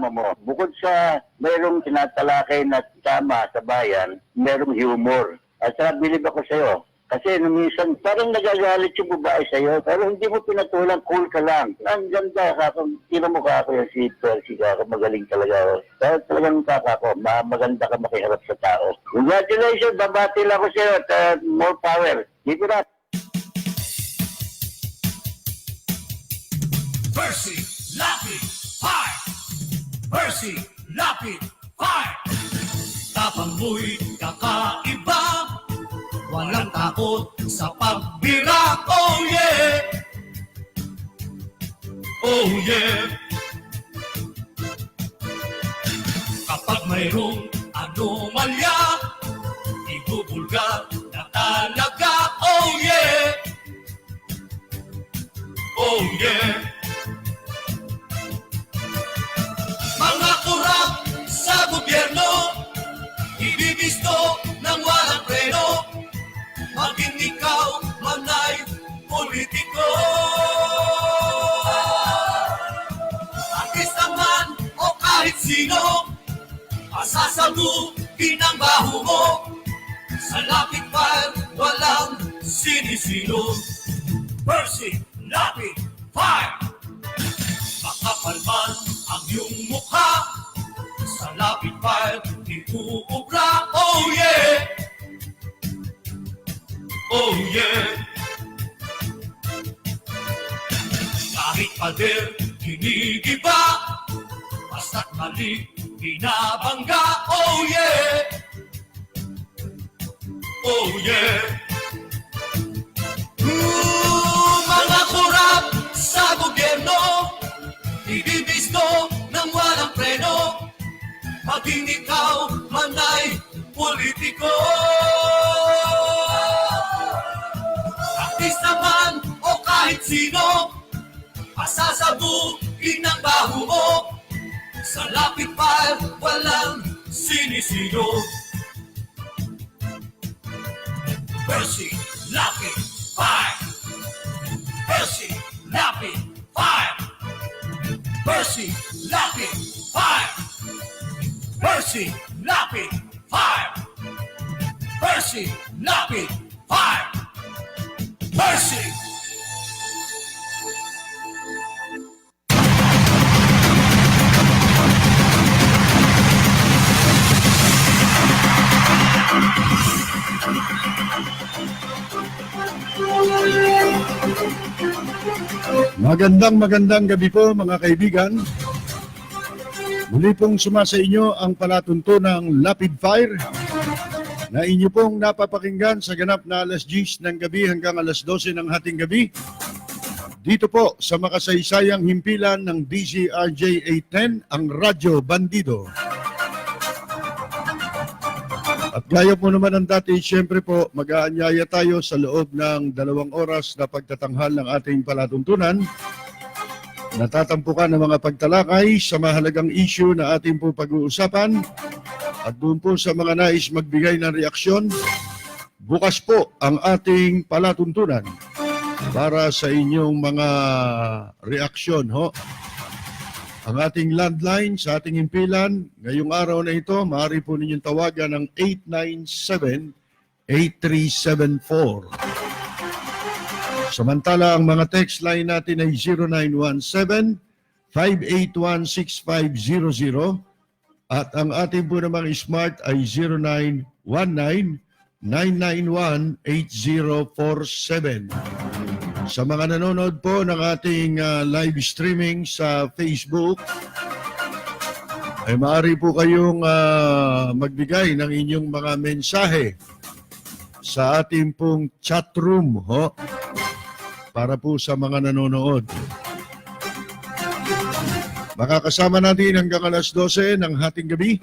programa mo. Bukod sa mayroong tinatalakay na tama sa bayan, mayroong humor. At saka bilib ako sa'yo. Kasi minsan parang nagagalit yung babae sa'yo, pero hindi mo pinatulang, cool ka lang. Ang ganda, kinamukha ko yung si Percy, magaling talaga. Kaya talagang kakako, maganda ka makiharap sa tao. Congratulations, babati lang ako sa'yo at more power. Keep it up. Percy, Lapid, Fire! Percy, Lapid, Fire! Tapang mo'y kakaiba, walang takot sa pagbira. Oh yeah! Oh yeah! Kapag mayroong anomalya, ibubulgar na talaga. Oh yeah! Oh yeah! Mga kurap sa gobyerno, ibibisto ng walang preno, maging ikaw man ay politiko. Artista man o kahit sino, masasagutin ang baho mo. Sa Lapid Fire, walang sinisino. Percy, Lapid Fire! Makapal man ang iyong mukha, sa Lapid Fire di uubra. Oh yeah! Oh yeah! Kahit pader, ginigiba, basta't mali, binabangga. Oh yeah! Oh yeah! Mga kurap sa gobyerno, ibibisto ng walang preno, maging ikaw man ay politiko. Artista man o kahit sino, masasabukin ang baho mo. Sa Lapid Fire, walang sinisino. Percy, Lapid Fire! Percy, Lapid Fire! Percy, Lapid Fire! Percy, Lapid Fire! Percy, Lapid Fire! Percy! Magandang gabi po mga kaibigan. Muli pong sumasa inyo ang palatuntunang Lapid Fire na inyo pong napapakinggan sa ganap na alas 10 ng gabi hanggang alas 12 ng hating gabi. Dito po sa makasaysayang himpilan ng DZRJ 810, ang Radyo Bandido. At gaya po naman ang dati, siyempre po mag-aanyaya tayo sa loob ng 2 oras na pagtatanghal ng ating palatuntunan. Natatampukan ng mga pagtalakay sa mahalagang issue na ating po pag-uusapan at doon po sa mga nais magbigay ng reaksyon, bukas po ang ating palatuntunan para sa inyong mga reaksyon. Ang ating landline sa ating himpilan, ngayong araw na ito, maaari po ninyong tawagan ng 897-8374. Samantala, ang mga text line natin ay 0917-581-6500 at ang ating po namang smart ay 0919-991-8047. Sa mga nanonood po ng ating live streaming sa Facebook, ay maaari po kayong magbigay ng inyong mga mensahe sa ating pong chat room para po sa mga nanonood. Makakasama natin hanggang alas 12 ng hating gabi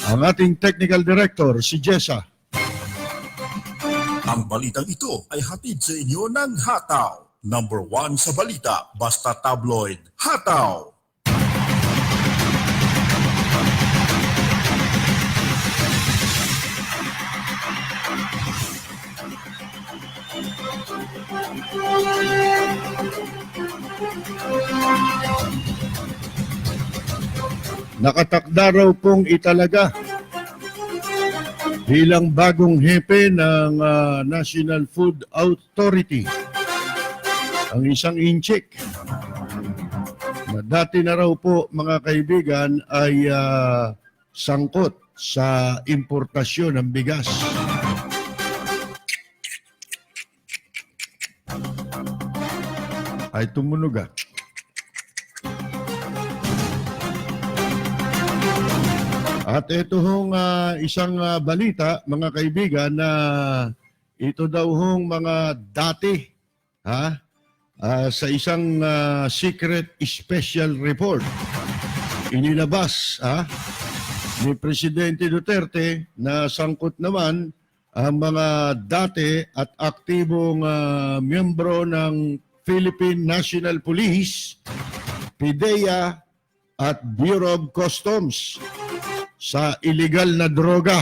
ang ating technical director, si Jessa. Ang balitang ito ay hatid sa inyo ng Hataw. Number 1 sa balita, basta tabloid. Hataw! nakatakda raw pong italaga bilang bagong hepe ng National Food Authority ang isang inchik na dati na raw po mga kaibigan ay sangkot sa importasyon ng bigas. Ay tumunog ah. At ito hong isang balita, mga kaibigan, na ito daw hong mga dati sa isang secret special report inilabas ni Presidente Duterte na sangkot naman ang mga dati at aktibong miyembro ng Philippine National Police, PIDEA at Bureau of Customs sa illegal na droga.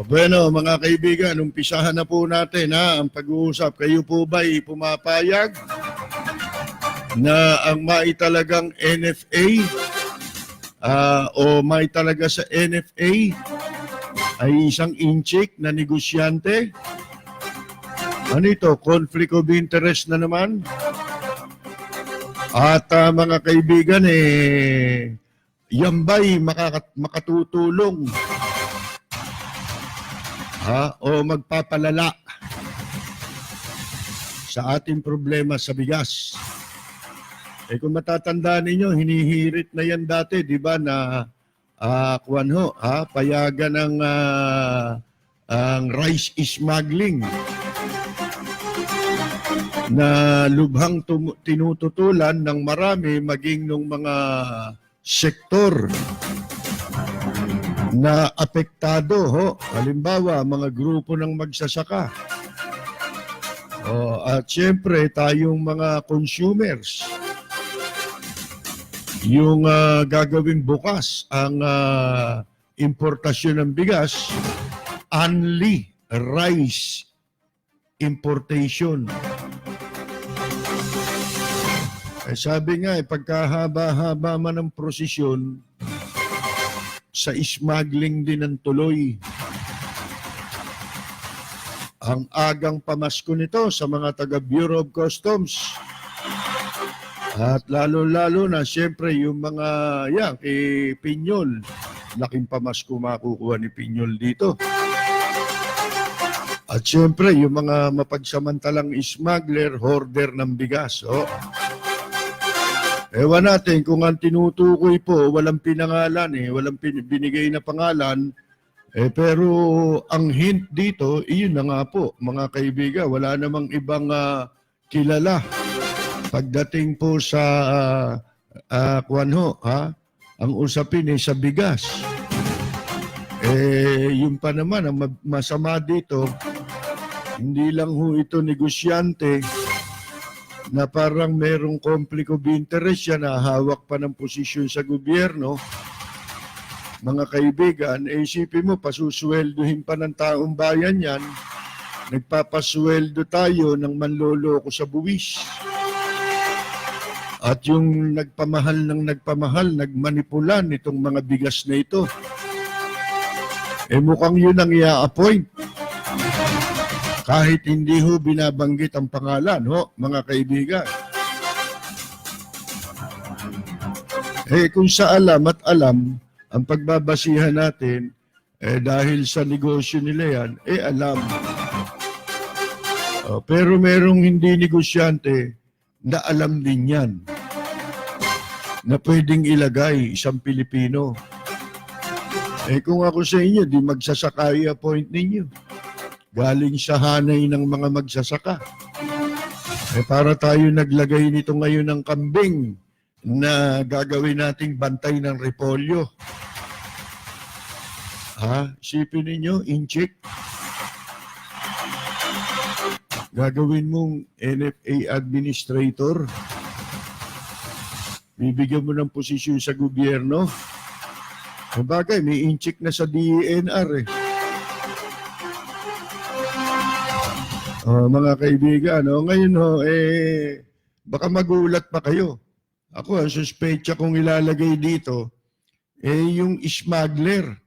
Bueno, mga kaibigan, umpisahan na po natin ang pag-uusap. Kayo po ba'y pumapayag na ang maitalagang NFA o maitalaga sa NFA ay isang inchik na negosyante? Ano ito? Conflict of interest na naman? At mga kaibigan, yan ba'y makatutulong o magpapalala sa ating problema sa bigas? Kung matatandaan ninyo, hinihirit na yan dati, di ba, na payagan ng ang rice smuggling na lubhang tinututulan ng marami maging ng mga sektor na apektado. Halimbawa, mga grupo ng magsasaka. At siyempre, tayong mga consumers, yung gagawing bukas ang importasyon ng bigas, only rice importation. Sabi nga, pagkahaba-haba man ng prosesyon, sa smuggling din ang tuloy. Ang agang pamasko nito sa mga taga Bureau of Customs. At lalo-lalo na siyempre yung mga Pinyol. Laking pamasko makukuha ni Pinyol dito. At siyempre yung mga mapagsamantalang smuggler, hoarder ng bigas. Ewan natin kung ang tinutukoy po, walang pinangalan walang binigay na pangalan. Pero ang hint dito, iyon na nga po, mga kaibigan, wala namang ibang kilala. Pagdating po sa ang usapin sa bigas. Yung pa naman, ang masama dito, hindi lang ito negosyante, na parang merong conflict of interest siya na hawak pa ng posisyon sa gobyerno. Mga kaibigan, isipin mo, pasusweldohin pa ng taong bayan yan. Nagpapasweldo tayo ng manloloko sa buwis. At yung nagpamahal, nagmanipulan itong mga bigas na ito. Mukhang yun ang i-appoint. Kahit hindi binabanggit ang pangalan, mga kaibigan. Kung sa alam at alam, ang pagbabasihan natin, dahil sa negosyo nila yan, alam. Pero merong hindi negosyante na alam din yan, na pwedeng ilagay isang Pilipino. Kung ako sa inyo, di magsasaka i-appoint ninyo. Galing sa hanay ng mga magsasaka. Para tayo naglagay nito ngayon ng kambing na gagawin nating bantay ng repolyo. Isipin ninyo, inchik. Gagawin mong NFA administrator. Bibigyan mo ng posisyon sa gobyerno. Bagay, may inchik na sa DENR Mga kaibigan, ngayon baka magulat pa kayo. Ako, ang suspecha kong ilalagay dito, yung smuggler.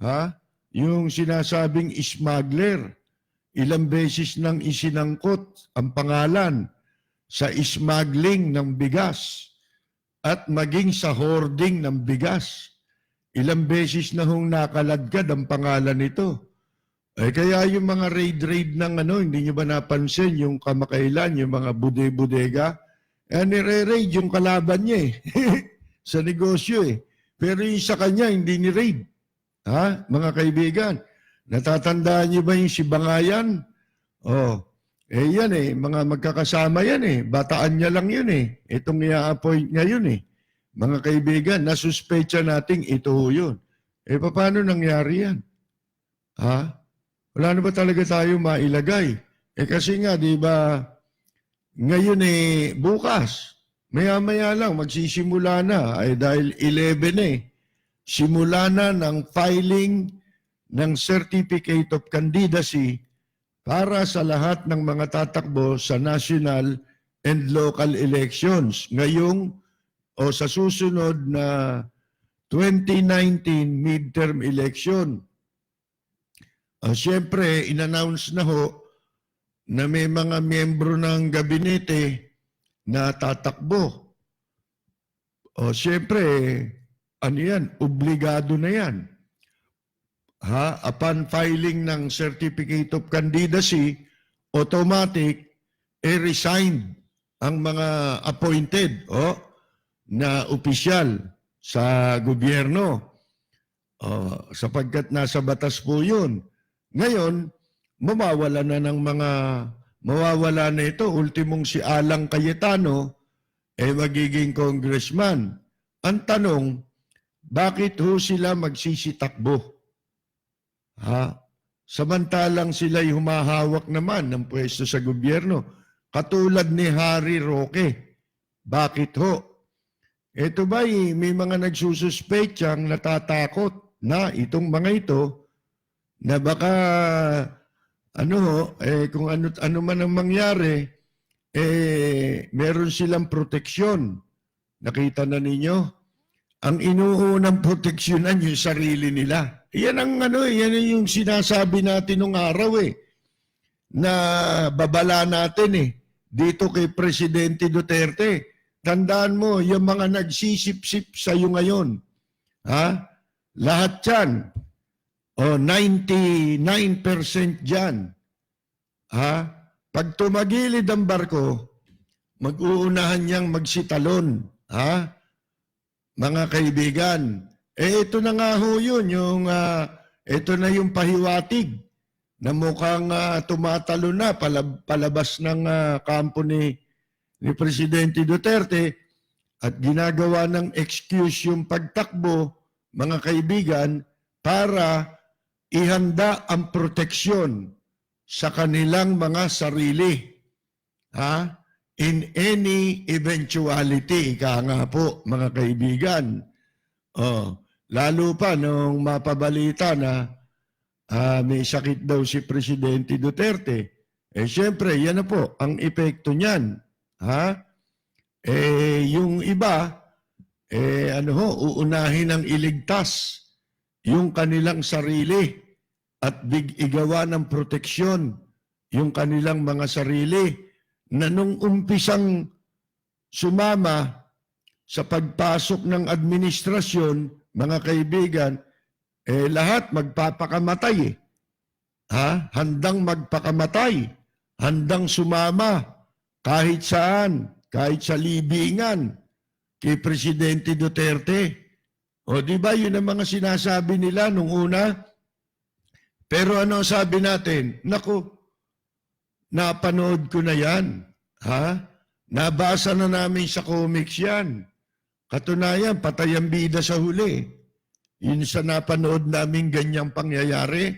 Ha? Yung sinasabing smuggler. Ilang beses nang isinangkot ang pangalan sa smuggling ng bigas at maging sa hoarding ng bigas. Ilang beses na hong nakaladkad ang pangalan nito. Kaya yung mga raid ng hindi nyo ba napansin yung kamakailan, yung mga bude-budega, nire-raid yung kalaban niya sa negosyo Pero yung sa kanya, hindi ni-raid. Ha, mga kaibigan? Natatandaan niyo ba yung si Bangayan? Yan mga magkakasama yan Bataan niya lang yun Itong i-appoint niya yun Mga kaibigan, nasuspecha nating ito yun. Paano nangyari yan? Ha? Wala na ba talaga tayo mailagay? Kasi nga, di ba, ngayon bukas, maya-maya lang, magsisimula na, dahil 11 simula na ng filing ng Certificate of Candidacy para sa lahat ng mga tatakbo sa national and local elections ngayong o sa susunod na 2019 midterm election. Siyempre, in-announce na na may mga miyembro ng gabinete na tatakbo. Siyempre, obligado na yan. Upon filing ng Certificate of Candidacy, automatic, resigned ang mga appointed na opisyal sa gobyerno. Sapagkat nasa batas po yun. Ngayon, mawawala na ito. Ultimong si Alang Cayetano, magiging congressman. Ang tanong, bakit sila magsisitakbo? Samantalang sila'y humahawak naman ng pwesto sa gobyerno. Katulad ni Harry Roque. Bakit Ito ba'y may mga nagsususpechang natatakot na itong mga ito na baka kung ano man ang mangyari, meron silang proteksyon. Nakita na ninyo? Ang inuunang proteksyonan yung sarili nila. Yan ang yan yung sinasabi natin nung araw na babala natin dito kay Presidente Duterte. Tandaan mo, yung mga nagsisip-sip sa iyo ngayon, lahat yan, 99% dyan, pag tumagilid ang barko, mag-uunahan niyang magsitalon, mga kaibigan. Ito na nga yun, ito na yung pahiwatig na mukhang tumatalo na palabas ng kampo ni Presidente Duterte at ginagawa ng excuse yung pagtakbo, mga kaibigan, para ihanda ang proteksyon sa kanilang mga sarili. In any eventuality, nga po, mga kaibigan. Lalo pa nung mapabalita na may sakit daw si Presidente Duterte. Siyempre, yan na po ang epekto niyan. Yung iba, uunahin ang iligtas yung kanilang sarili at igawa ng proteksyon yung kanilang mga sarili na nung umpisang sumama sa pagpasok ng administrasyon, mga kaibigan, lahat magpapakamatay. Handang magpakamatay, handang sumama kahit saan, kahit sa libingan kay Presidente Duterte. Di ba yun ang mga sinasabi nila nung una? Pero ano sabi natin? Naku, napanood ko na yan. Nabasa na namin sa comics yan. Katunayan, patay ang bida sa huli. Yun sa napanood namin ganyang pangyayari.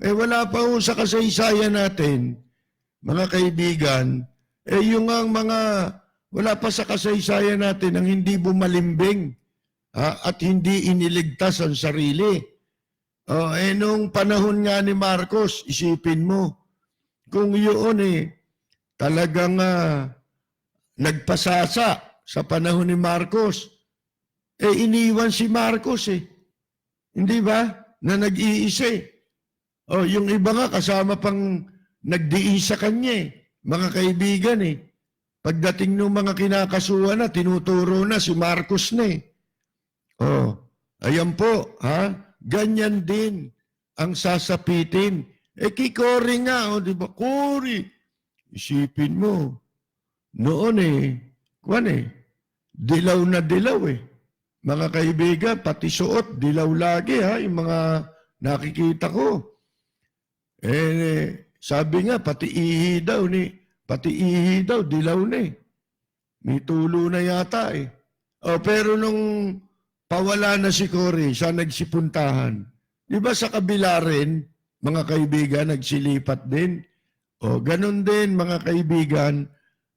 Wala pa sa kasaysayan natin, mga kaibigan, yung ang wala pa sa kasaysayan natin ang hindi bumalimbing at hindi iniligtas ang sarili. Nung panahon nga ni Marcos, isipin mo, kung yun talagang nagpasasa sa panahon ni Marcos, iniwan si Marcos Hindi ba? Na nag-iisa yung iba nga kasama pang nagdiin sa kanya mga kaibigan Pagdating ng mga kinakasuhan na, tinuturo na si Marcos na ayan po, ganyan din ang sasapitin. Kay Cory nga, di ba? Cory, isipin mo, noon dilaw na dilaw Mga kaibigan, pati suot, dilaw lagi yung mga nakikita ko. Sabi nga, pati ihi daw, dilaw na May tulo na yata pero nung pawala na si Cory, siya nagsipuntahan. Di ba sa kabila rin, mga kaibigan, nagsilipat din? Ganun din, mga kaibigan,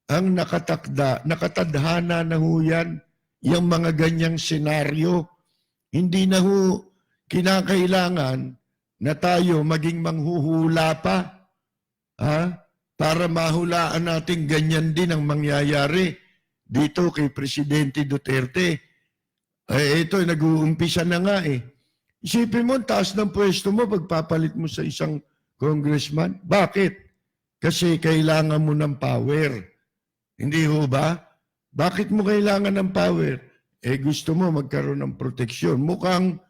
ang nakatadhana na yan, yung mga ganyang senaryo. Hindi na kinakailangan na tayo maging manghuhula pa, para mahulaan natin ganyan din ang mangyayari dito kay Presidente Duterte. Ito, nag-uumpisa na nga Isipin mo, taas ng pwesto mo, pagpapalit mo sa isang congressman. Bakit? Kasi kailangan mo ng power. Hindi ho ba? Bakit mo kailangan ng power? Gusto mo magkaroon ng proteksyon. Mukhang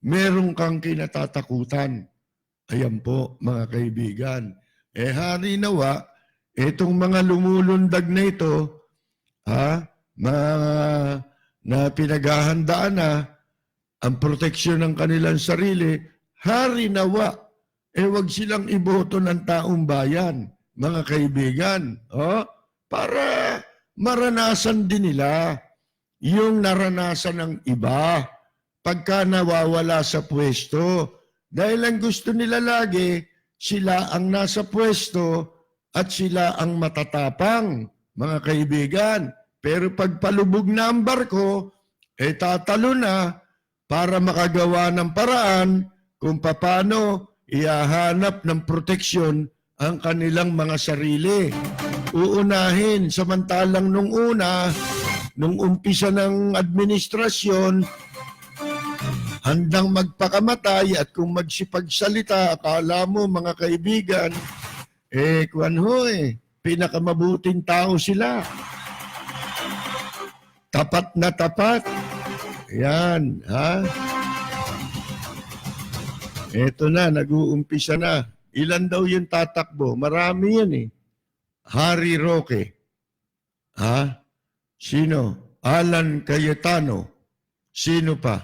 meron kang kinatatakutan. Ayan po, mga kaibigan. Hari nawa, itong mga lumulundag na ito, na pinaghahandaan na ang proteksyon ng kanilang sarili, hari nawa, wag silang iboto ng taong bayan, mga kaibigan. Para maranasan din nila yung naranasan ng iba pagka nawawala sa pwesto. Dahil ang gusto nila lagi, sila ang nasa pwesto at sila ang matatapang, mga kaibigan. Pero pag palubog na ang barko, tatalo na para makagawa ng paraan kung paano ihahanap ng proteksyon ang kanilang mga sarili. Uunahin, samantalang nung umpisa ng administrasyon, handang magpakamatay at kung magsipagsalita, akala mo mga kaibigan, pinakamabuting tao sila. Tapat na tapat. Yan, Ito na, nag-uumpisa na. Ilan daw yung tatakbo? Marami yan Harry Roque. Sino? Alan Cayetano. Sino pa?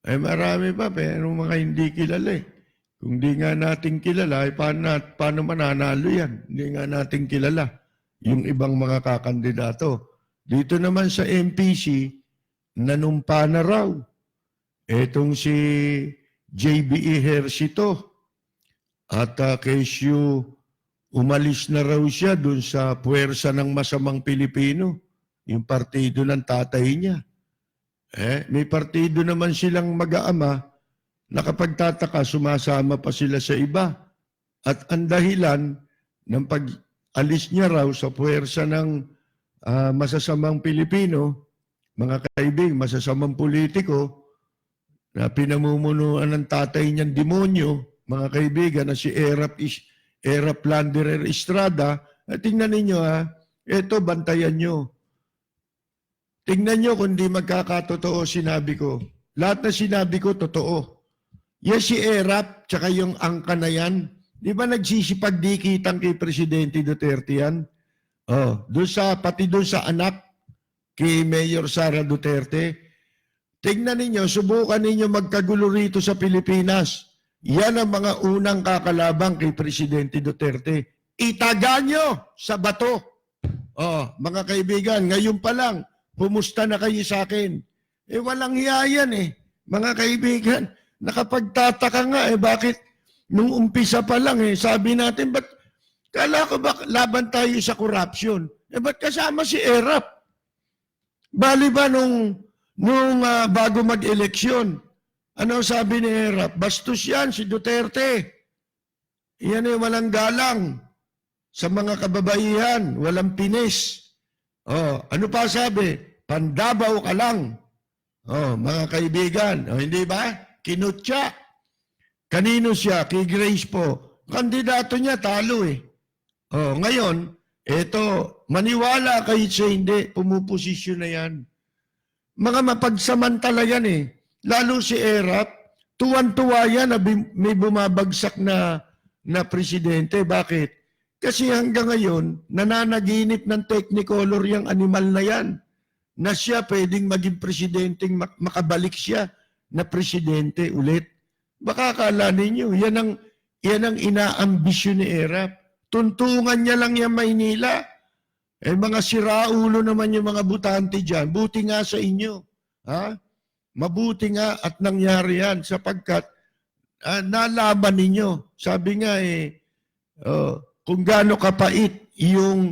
Marami pa, pero mga hindi kilala Kung di nga natin kilala, paano mananalo yan? Hindi nga natin kilala yung ibang mga kakandidato. Dito naman sa MPC, nanumpa na raw. Etong si JB Ejercito. At kesyo umalis na raw siya dun sa puwersa ng masamang Pilipino. Yung partido ng tatay niya. May partido naman silang mag-aama na kapag tataka, sumasama pa sila sa iba. At ang dahilan ng pag-alis niya raw sa puwersa ng masasamang Pilipino, mga kaibig, masasamang politiko, na pinamumunuan ng tatay niyang demonyo, mga kaibigan, na si Erap Landerer Estrada. Tingnan ninyo ito, bantayan nyo. Tingnan nyo kung di magkakatotoo sinabi ko. Lahat na sinabi ko, totoo. Yes, si Erap, tsaka yung angka na yan, di ba nagsisipagdikitan kay Presidente Duterte yan? Pati doon sa anak kay Mayor Sara Duterte. Tingnan ninyo, subukan ninyo magkagulo rito sa Pilipinas. Yan ang mga unang kakalabang kay Presidente Duterte. Itaga nyo sa bato. Mga kaibigan, ngayon pa lang, pumusta na kayo sa akin. Walang hiya yan mga kaibigan. Nakapagtataka nga bakit nung umpisa pa lang sabi natin, kala ko ba laban tayo sa corruption? Ba't kasama si Erap? Bali ba nung bago mag-eleksyon, ano sabi ni Erap? Bastos yan si Duterte. Yan ay walang galang sa mga kababaihan, walang pinis. Ano pa sabi? Pandabaw ka lang. Mga kaibigan, hindi ba? Kinutya. Kanino siya? Kay Grace po. Kandidato niya, talo eh. Ngayon, eto, maniwala kayo sa hindi, pumuposisyon na yan. Mga mapagsamantala yan eh. Lalo si Erap, tuwan-tuwa yan na may bumabagsak na presidente. Bakit? Kasi hanggang ngayon, nananaginip ng Technicolor yung animal na yan. Na siya pwedeng maging presidenteng makabalik siya na presidente ulit. Baka akala ninyo, yan ang inaambisyon ni Erap. Tuntungan niya lang yung Maynila. Mga siraulo naman yung mga butante dyan. Buti nga sa inyo. Mabuti nga at nangyari yan sapagkat nalaban ninyo. Sabi nga kung gaano kapait yung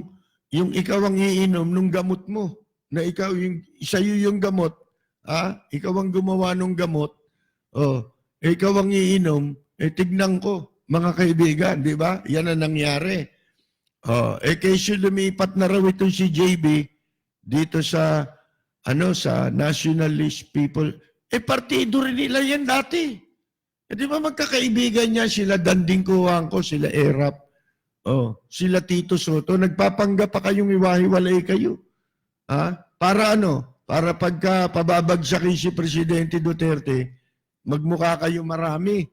ikaw ang iinom nung gamot mo, na ikaw yung gamot, ikaw ang gumawa ng gamot, ikaw ang iinom, tignan ko, mga kaibigan, di ba? Yan ang nangyari. Kaysa lumipat na raw ito si JB dito sa nationalist people. Partido rin nila yan dati. Di ba magkakaibigan niya sila Danding Kuwangko, sila Erap, sila Tito Soto, nagpapanggap pa kayong iwahiwalay kayo. Para ano? Para pagka pababagsakin si Presidente Duterte, magmukha kayo marami.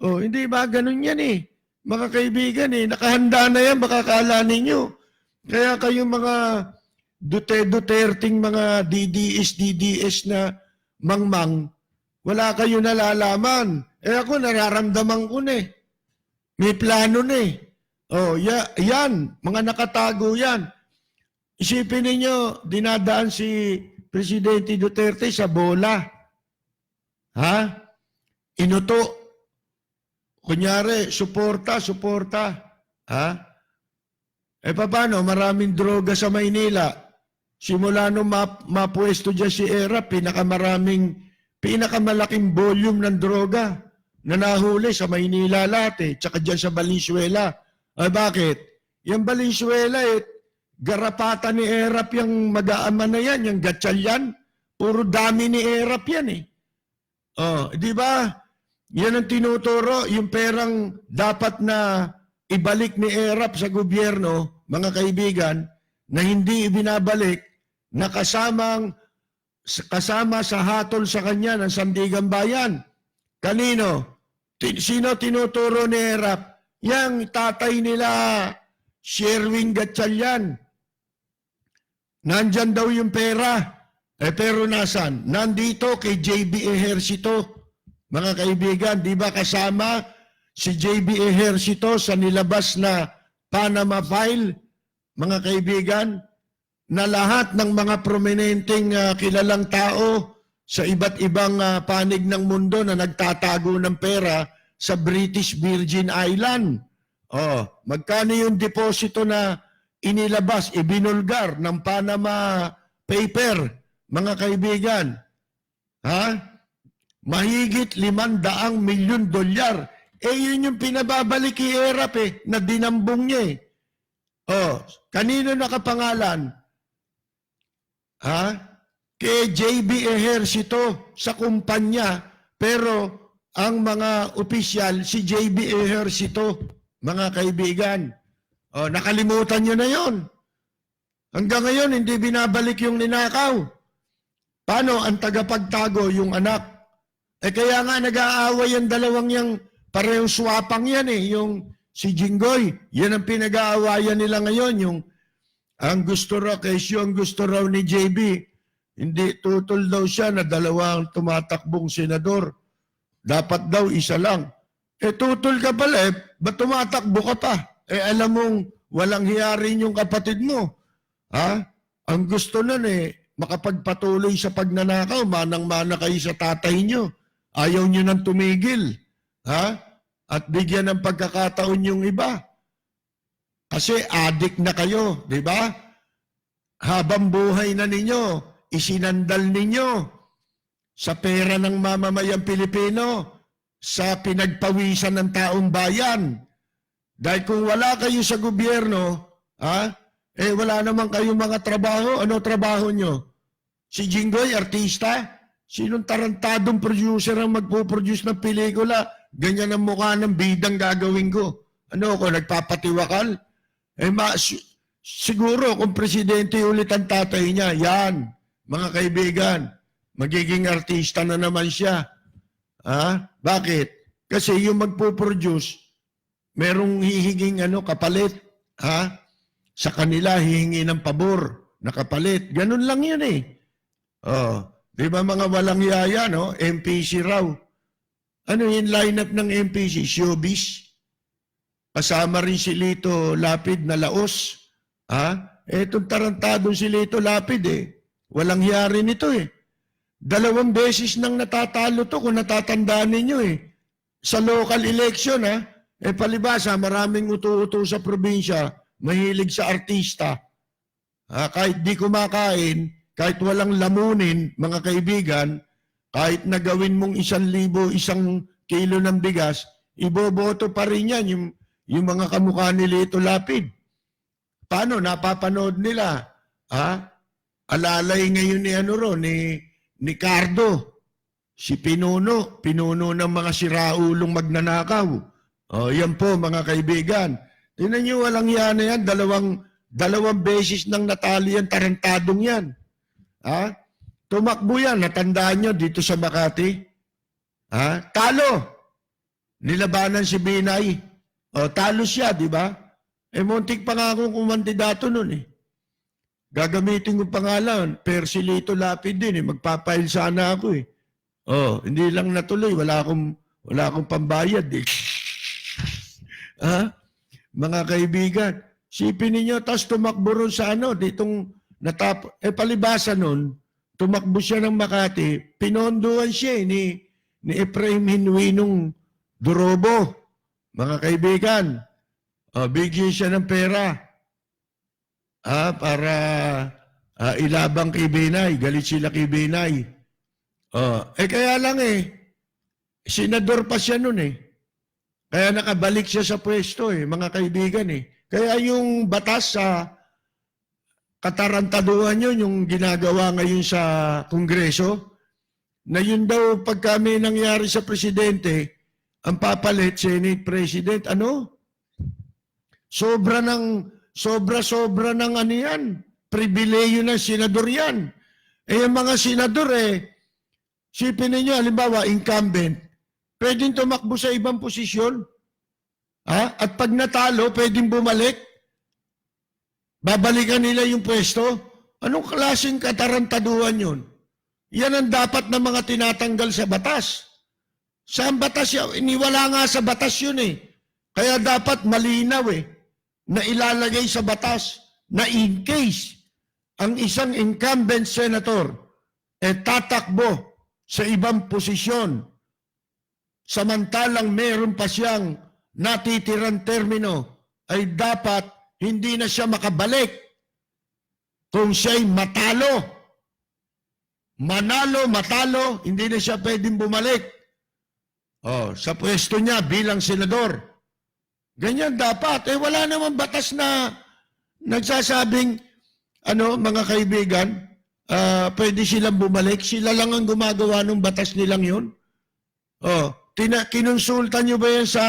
Hindi ba? Ganun yan eh. Mga kaibigan eh. Nakahanda na yan, baka kala ninyo. Kaya kayong mga Duterting mga DDS na mangmang, wala kayo nalalaman. Ako nararamdaman ko na eh. May plano na eh. Yan. Mga nakatago yan. Isipin ninyo, dinadaan si Presidente Duterte sa bola. Inuto. Kunyari, suporta. Paano? Maraming droga sa Maynila. Simula nung mapuesto dyan si Erap, pinakamalaking volume ng droga na nahuli sa Maynila lahat tsaka dyan sa Valenzuela. Bakit? Yung Valenzuela garapatan ni Erap yung mag-aama na yan, yung gatsalyan. Puro dami ni Erap yan eh. Di ba? Yan ang tinuturo, yung perang dapat na ibalik ni Erap sa gobyerno, mga kaibigan, na hindi ibinabalik, na kasama sa hatol sa kanya ng Sandigan Bayan. Kanino? Sino tinuturo ni Erap? Yang tatay nila, Sherwin Gatchalian. Nandyan daw yung pera. Pero nasan? Nandito kay JB Ejercito. Mga kaibigan, di ba kasama si JB Ejercito sa nilabas na Panama File? Mga kaibigan, na lahat ng mga prominenteng kilalang tao sa iba't ibang panig ng mundo na nagtatago ng pera sa British Virgin Island. Magkano yung deposito na inilabas, ibinulgar ng Panama Paper, mga kaibigan? Mahigit $500 milyon. Yun yung pinababalik kay Erap na dinambong niya kanino nakapangalan? Kay JB Ejercito sa kumpanya, pero ang mga opisyal si JB Ejercito, mga kaibigan. Nakalimutan nyo na yon. Hanggang ngayon, hindi binabalik yung ninakaw. Paano ang tagapagtago, yung anak? Kaya nga nag-aaway ang dalawang yang parehong swapang yan yung si Jinggoy. Yan ang pinag-aawayan nila ngayon, yung ang gusto raw, kesyo ang gusto raw ni JB, hindi tutol daw siya na dalawang tumatakbong senador. Dapat daw isa lang. Tutol ka pala, ba't tumatakbo ka pa? Alam mong walang hiyarin yung kapatid mo. Ang gusto nun makapagpatuloy sa pagnanakaw, manang-mana kayo sa tatay nyo. Ayaw nyo nang tumigil. At bigyan ng pagkakataon yung iba. Kasi adik na kayo, di ba? Habang buhay na ninyo, isinandal ninyo sa pera ng mamamayang Pilipino, sa pinagpawisan ng taong bayan. Dahil kung wala kayo sa gobyerno, wala naman kayong mga trabaho. Ano trabaho nyo? Si Jinggoy, artista? Sinong tarantadong producer ang magpo-produce ng pelikula? Ganyan ang mukha ng bidang gagawin ko. Ano ako, nagpapatiwakal? Siguro kung presidente ulit ang tatay niya, yan, mga kaibigan, magiging artista na naman siya. Bakit? Kasi yung magpo-produce, merong hihinging kapalit. Sa kanila, hihingi ng pabor na kapalit. Ganun lang yun eh. Di ba mga walang yaya, no? MPC raw. Ano yung lineup ng MPC? Showbiz? Kasama rin si Lito Lapid na laos. Itong tarantadong si Lito Lapid walang yari nito 2 beses nang natatalo to kung natatandaan ninyo Sa local election palibasa maraming utu-utu sa probinsya, mahilig sa artista. Kahit di kumakain, kahit walang lamunin, mga kaibigan, kahit nagawin mong 1,000, 1 kilo ng bigas, iboboto pa rin yan yung mga kamukha ni Lito Lapid. Paano? Napapanood nila. Alalay ngayon ni Cardo. Si Pinuno ng mga siraulong magnanakaw. Yan po mga kaibigan. Tingnan nyo, walang yan na yan. Dalawang beses nang natali yan, tarantadong yan. Tumakbo yan, natandaan nyo dito sa Makati. Talo. Nilabanan si Binay. Talo siya, di ba? Muntik pa nga akong kumandidato nun Gagamitin ko pangalan, Percy Lito Lapid din Magpapail sana ako hindi lang natuloy, wala akong pambayad Mga kaibigan, sipin ninyo, tapos tumakbo ron sa ditong palibasa nun, tumakbo siya ng Makati, pinondohan siya ni Efraim Hinwinong Durobo. Mga kaibigan, bigyan siya ng pera para ilabang kay Binay. Galit sila kay Binay. Kaya lang senador pa siya nun Kaya nakabalik siya sa pwesto mga kaibigan Kaya yung batas sa katarantaduhan yun, yung ginagawa ngayon sa Kongreso, na yun daw pagka may nangyari sa presidente, ang papalit, Senate President, Sobra ng yan. Pribileyo ng senador yan. Yung mga senador sipin ninyo, halimbawa, incumbent, pwedeng tumakbo sa ibang posisyon. At pag natalo, pwedeng bumalik. Babalikan nila yung pwesto. Anong klaseng katarantaduhan yun? Yan ang dapat na mga tinatanggal sa batas. Saan batas yan? Iniwala nga sa batas yun Kaya dapat malinaw na ilalagay sa batas na in case ang isang incumbent senator tatakbo sa ibang posisyon samantalang meron pa siyang natitirang termino ay dapat hindi na siya makabalik kung siya'y matalo. Matalo, hindi na siya pwedeng bumalik sa pwesto niya bilang senador. Ganyan dapat. Wala naman batas na nagsasabing, mga kaibigan, pwede silang bumalik. Sila lang ang gumagawa ng batas nilang yun. Kinonsulta nyo ba yan sa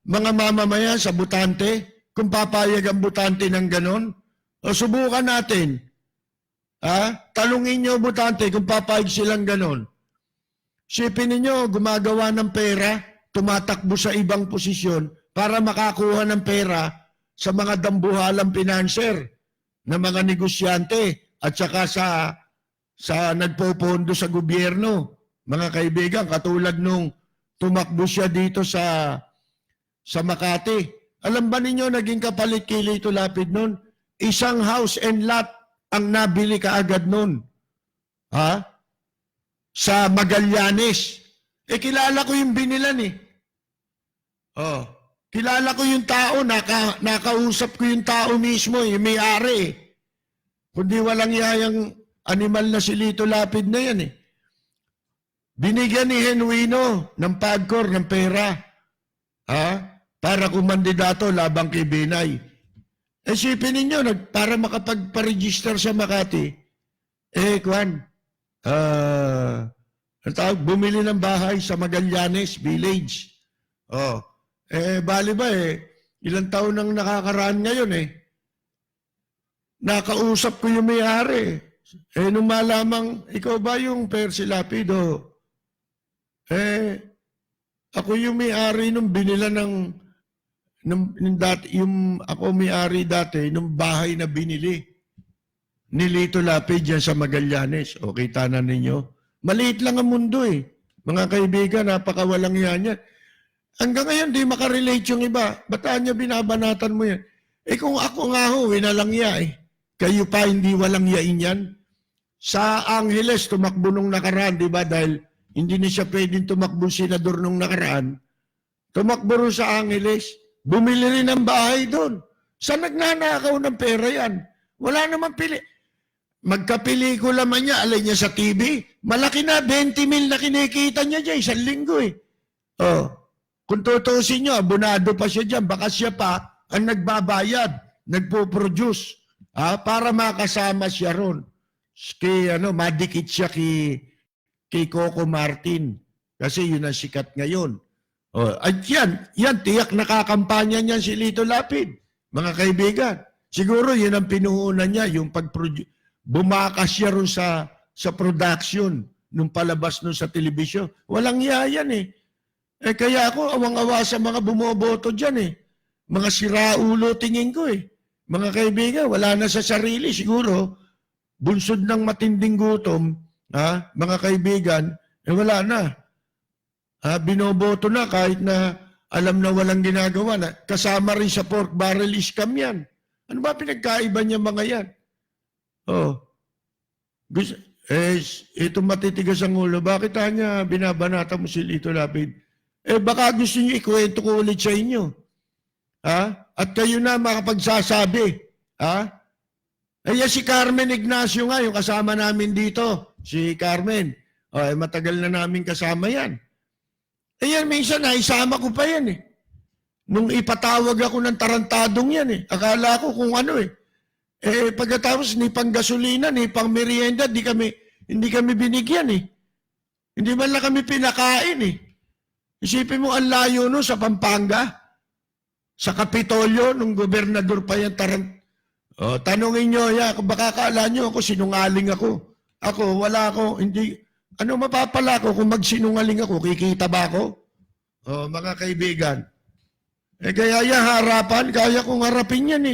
mga mamamayan, sa butante? Kung papayag ang butante ng ganon? Subukan natin. Talungin nyo butante kung papayag silang ganon. Sipin ninyo, gumagawa ng pera, tumatakbo sa ibang posisyon para makakuha ng pera sa mga dambuhalang financer na mga negosyante at saka sa nagpopondo sa gobyerno. Mga kaibigan, katulad nung tumakbo siya dito sa Makati. Alam ba ninyo, naging kapalit kay Lito Lapid nun? Isang house and lot ang nabili kaagad nun. Sa Magallanes. Kilala ko yung binilan Kilala ko yung tao, nakausap ko yung tao mismo, yung may-ari. Kundi walang yayang animal na si Lito Lapid na yan Binigyan ni Genuino ng PAGCOR ng pera. para kumandidato labang kay Binay. Isipin ninyo, para makapagpa-register sa Makati, ang tawag, bumili ng bahay sa Magallanes Village. Bali ba ilang taon nang nakakaraan ngayon Nakausap ko yung may-ari. Nung malamang, ikaw ba yung Percy Lapido? Ako yung may-ari nung binila ako may-ari dati nung bahay na binili ni Lito Lapid dyan sa Magallanes. O, kita na ninyo. Maliit lang ang mundo Mga kaibigan, napakawalang yan. Hanggang ngayon, di makarelate yung iba. Ba't niya binabanatan mo yan? Kung ako nga winalang kayo pa hindi walang yain yan. Sa Angeles, tumakbo nung nakaraan, di ba? Dahil hindi na siya pwedeng tumakbo senador nung nakaraan. Tumakbo rin sa Angeles. Bumili rin ng bahay doon. Saan nagnanakaw ng pera yan? Wala naman pili. Magkapelikula man niya, alay niya sa TV. Malaki na, 20 mil na kinikita niya dyan, 1 linggo Kung tutusin niyo, abonado pa siya dyan. Baka siya pa ang nagbabayad, nagpo-produce. Para makasama siya ron. Madikit siya kay Coco Martin. Kasi yun ang sikat ngayon. At yan, tiyak nakakampanya niya si Lito Lapid. Mga kaibigan, siguro yun ang pinuhunan niya, yung bumakas siya ron sa production nung palabas nun sa telebisyon. Walang yan kaya ako, awang-awa sa mga bumoboto dyan Mga siraulo tingin ko Mga kaibigan, wala na sa sarili. Siguro, bunsod ng matinding gutom, mga kaibigan, wala na. Binoboto na kahit na alam na walang ginagawa na. Kasama rin sa pork barrel scam yan. Ano ba pinagkaiba niya mga yan? Ito matitigas ang ulo. Bakit niya binabanata mo si Lito Lapid? Baka gusto niyo ikwento ko ulit sa inyo. At kayo na makapagsasabi. Si Carmen Ignacio nga, yung kasama namin dito. Si Carmen. Matagal na namin kasama yan. Minsan naisama ko pa yan Nung ipatawag ako ng tarantadong yan Akala ko kung ano pagkatapos ni pang gasolina, ni pang merienda, hindi kami binigyan Hindi man lang kami pinakain Isipin mo ang layo no sa Pampanga. Sa Kapitolyo, nung gobernador pa yan, tanungin nyo, baka akala nyo ako, sinungaling ako. Wala ako, hindi. Ano mapapala ko kung magsinungaling ako? Kikita ba ako? Mga kaibigan. Kaya harapan, kaya kong harapin yan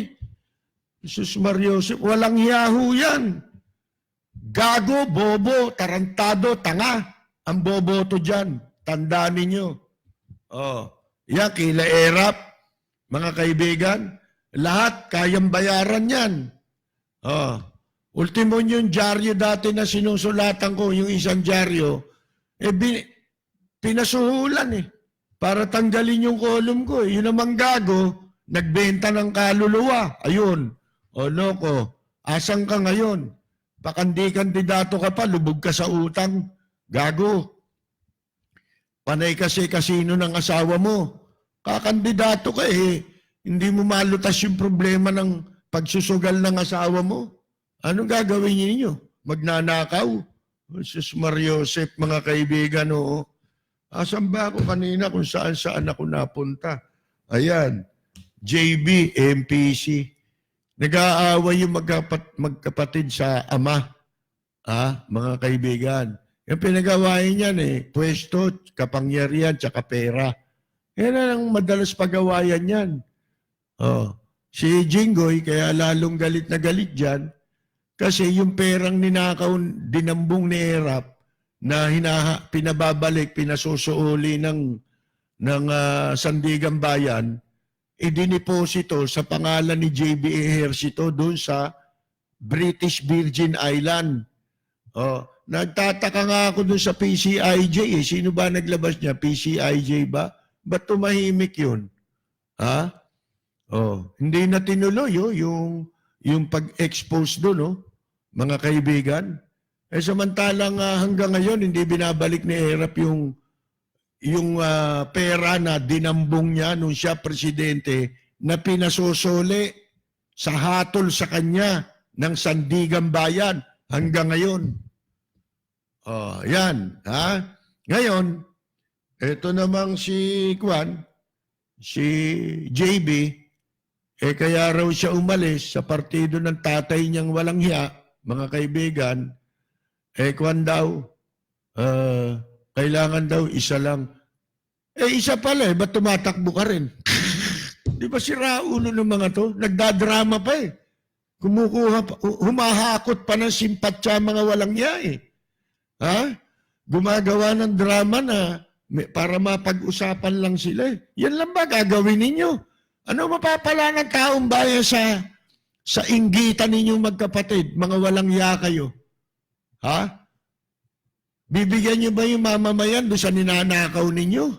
Jesus Mariosep, walang yahu yan. Gago, bobo, tarantado, tanga. Ang boboto dyan. Tandaan ninyo. Kila Erap. Mga kaibigan, lahat kayang bayaran yan. Ultimo yung dyaryo dati na sinusulatan ko, yung isang dyaryo, pinasuhulan para tanggalin yung column ko. Yun namang gago, nagbenta ng kaluluwa. Ayun, loko, asan ka ngayon? Pakandi-kandidato ka pa, lubog ka sa utang. Gago. Panay kasi kasino ng asawa mo. Kakandidato ka hindi mo malutas yung problema ng pagsusugal ng asawa mo. Anong gagawin ninyo? Magnanakaw? Jesus Mariosep, mga kaibigan, Asan ba ako kanina kung saan ako napunta? Ayan, JB, MPC. Nag-aaway yung magkapatid sa ama. Mga kaibigan. Yung pinagawain yan pwesto, kapangyarihan, tsaka pera. Yan ang madalas pagawayan yan. Si Jinggoy, kaya lalong galit na galit dyan, kasi yung perang ninakaw, dinambong ni Erap, na pinababalik, pinasusuuli ng Sandigang Bayan, idiniposito sa pangalan ni JB Ejercito doon sa British Virgin Island. Nagtataka nga ako doon sa PCIJ. Sino ba naglabas niya? PCIJ ba? Ba't tumahimik yun? Hindi na tinuloy yung pag-expose doon, mga kaibigan. Samantalang hanggang ngayon, hindi binabalik ni Erap yung yung pera na dinambong niya nung siya presidente na pinasosole sa hatol sa kanya ng Sandigan Bayan hanggang ngayon. Oh, yan, ha? Ngayon, ito namang si JB, kaya raw siya umalis sa partido ng tatay niyang walang hiya, mga kaibigan, daw, kailangan daw isa lang. Isa pala ba't tumatakbo ka rin? Di ba sira ulo ng mga to? Nagdadrama pa humahakot pa ng simpatya mga walang hiya Ha? Gumagawa ng drama na para mapag-usapan lang sila Yan lang ba gagawin ninyo? Ano mapapala ng taong bayan sa inggitan ninyong magkapatid? Mga walang hiya kayo. Ha? Bibigyan niyo ba yung mamamayan doon sa ninanakaw ninyo?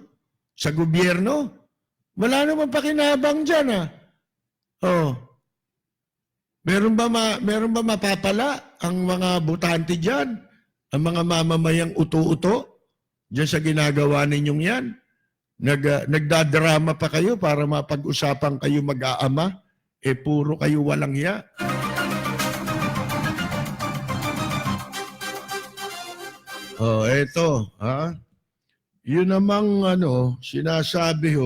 Sa gobyerno? Wala naman pakinabang dyan, Oh. Meron ba mapapala ang mga butante dyan? Ang mga mamamayang uto-uto? Dyan sa ginagawa ninyong yan? Nagdadrama pa kayo para mapag-usapan kayo mag-aama? Puro kayo walang hiya. Eto, Yun namang sinasabi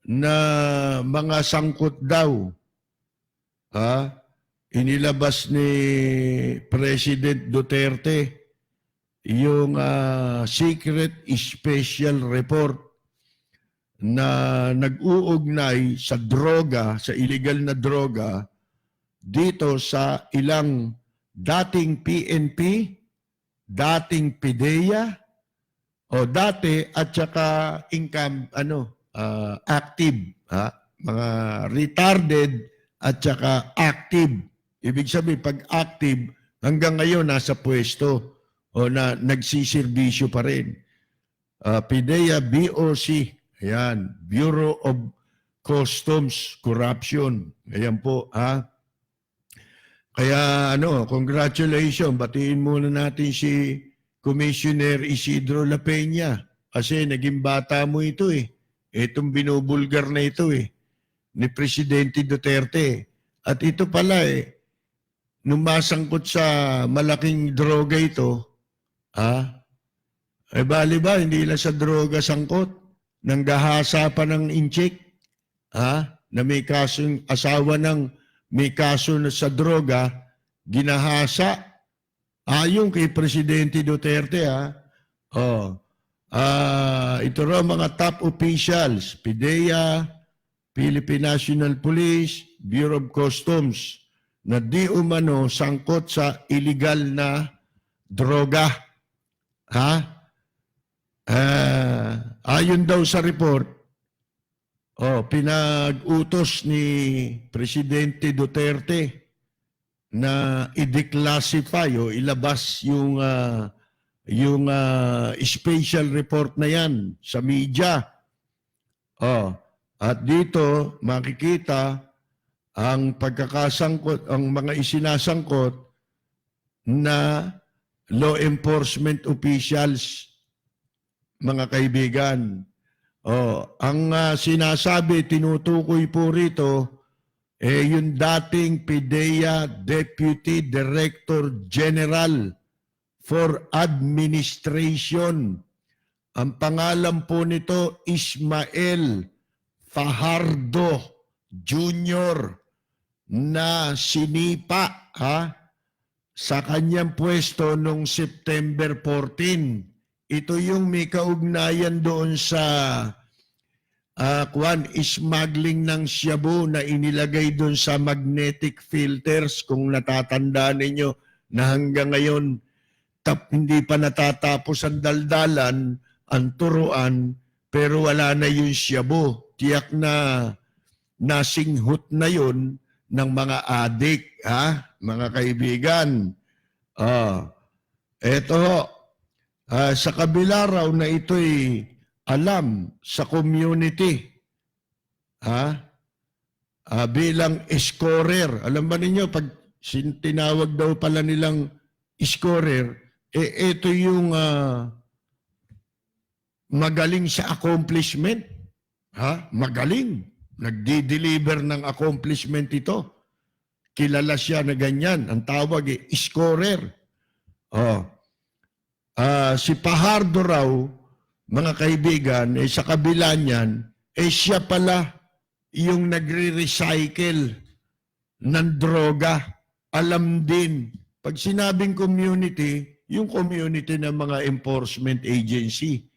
na mga sangkot daw. Inilabas ni President Duterte yung secret special report na nag-uugnay sa droga, sa illegal na droga, dito sa ilang dating PNP, dating PIDEA, dati at saka active, mga retarded at saka active. Ibig sabihin, pag active, hanggang ngayon nasa pwesto o na nagsisirbisyo pa rin. PIDEA, BOC, ayan, Bureau of Customs Corruption. Ayan po, Kaya congratulations, batiin muna natin si Commissioner Isidro La Peña kasi naging bata mo ito Itong binubulgar na ito ni Presidente Duterte. At ito pala nung masangkot sa malaking droga ito, bali ba, hindi lang sa droga sangkot, nanggahasa pa ng inchik, na may kasong asawa ng may kaso na sa droga, ginahasa, ayon kay Presidente Duterte, ito raw mga top officials, PIDEA, Philippine National Police, Bureau of Customs, na di umano sangkot sa illegal na droga. Ayon daw sa report, pinag-utos ni Presidente Duterte na i-declassify o ilabas yung special report na yan sa media. At dito makikita ang pagkakasangkot, ang mga isinasangkot na law enforcement officials, mga kaibigan. Ang sinasabi, tinutukoy po rito, yung dating PIDEA Deputy Director General for Administration. Ang pangalan po nito, Ismael Fajardo Jr. na sinipa sa kanyang pwesto noong September 14. Ito yung may kaugnayan doon sa smuggling ng shabu na inilagay doon sa magnetic filters. Kung natatandaan ninyo na hanggang ngayon hindi pa natatapos ang daldalan, ang turuan, pero wala na yung shabu. Tiyak na nasinghot na yun ng mga adik, mga kaibigan. Eto, sa kabila raw na ito'y alam sa community, bilang scorer. Alam ba ninyo, pag tinawag daw pala nilang scorer, ito yung magaling sa accomplishment. Ha? Magaling. Nagdi-deliver ng accomplishment ito. Kilala siya na ganyan. Ang tawag scorer. Oh. Si Fajardo raw, mga kaibigan, sa kabila niyan, siya pala yung nagre-recycle ng droga. Alam din. Pag sinabing community, yung community ng mga enforcement agency.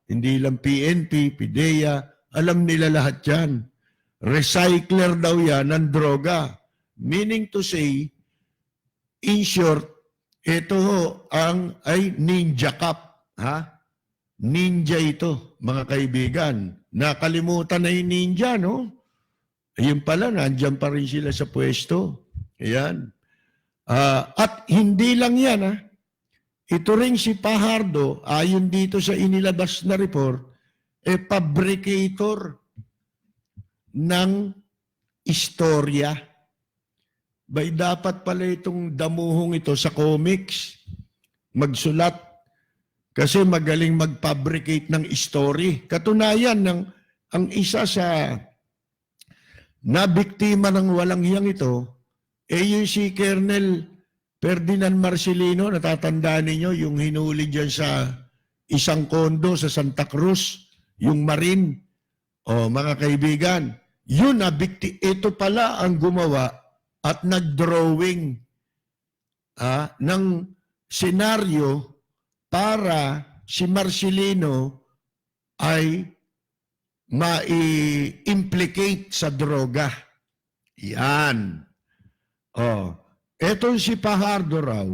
Hindi lang PNP, PIDEA, alam nila lahat yan. Recycler daw yan ng droga. Meaning to say, in short, ito ay ninja cup. Ninja ito, mga kaibigan. Nakalimutan na yung ninja, no? Ayun pala, nandyan pa rin sila sa pwesto. Ayan. At hindi lang yan, ito rin si Fajardo, ayon dito sa inilabas na report, fabricator ng istorya. Bay, dapat pala itong damuhong ito sa comics, magsulat, kasi magaling mag-fabricate ng story. Katunayan, ang isa sa nabiktima ng walang hiyang ito, yung si Colonel Ferdinand Marcelino, natatandaan ninyo, yung hinuli dyan sa isang kondo sa Santa Cruz, yung Marine. Mga kaibigan, yun ito pala ang gumawa at nag-drawing ng senaryo para si Marcelino ay ma-implicate sa droga. Yan. Etong si Fajardo raw,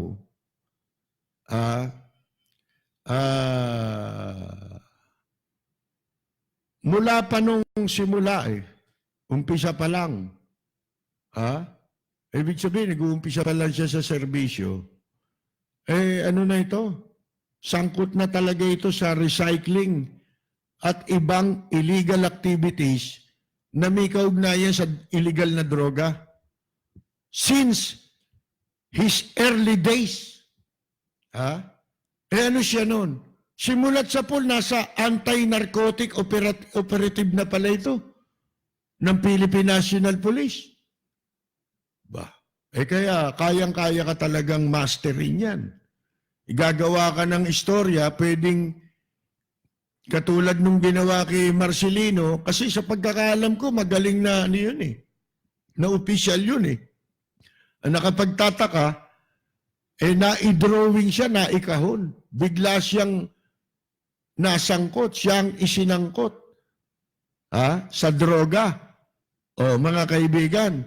mula pa nung simula umpisa pa lang, ibig sabihin, nag-uumpisa pa lang siya sa serbisyo, ano na ito? Sangkot na talaga ito sa recycling at ibang illegal activities na may kaugnayan sa illegal na droga. Since his early days. Ano siya noon? Simulat sa pool, nasa anti-narcotic operative na pala ito ng Philippine National Police. Kaya kayang-kaya ka talagang masterin yan. Igagawa ka ng istorya, pwedeng katulad nung ginawa kay Marcelino, kasi sa pagkakaalam ko, magaling na yun na official yun Ang nakapagtataka, na-drawing siya, naikahon. Bigla siyang nasangkot, siyang isinangkot sa droga. Mga kaibigan,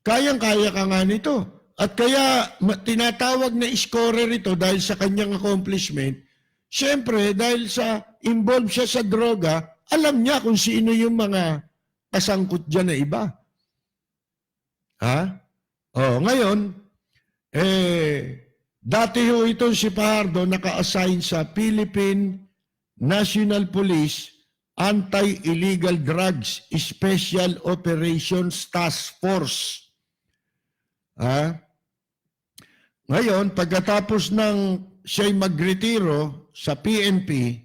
kayang-kaya ka nga nito. At kaya tinatawag na scorer ito dahil sa kanyang accomplishment. Siyempre, dahil involved siya sa droga, alam niya kung sino yung mga kasangkot dyan na iba. Ngayon, dati ho itong si Fajardo naka-assign sa Philippine National Police Anti-Illegal Drugs Special Operations Task Force. Ngayon, pagkatapos ng siya'y magretiro sa PNP,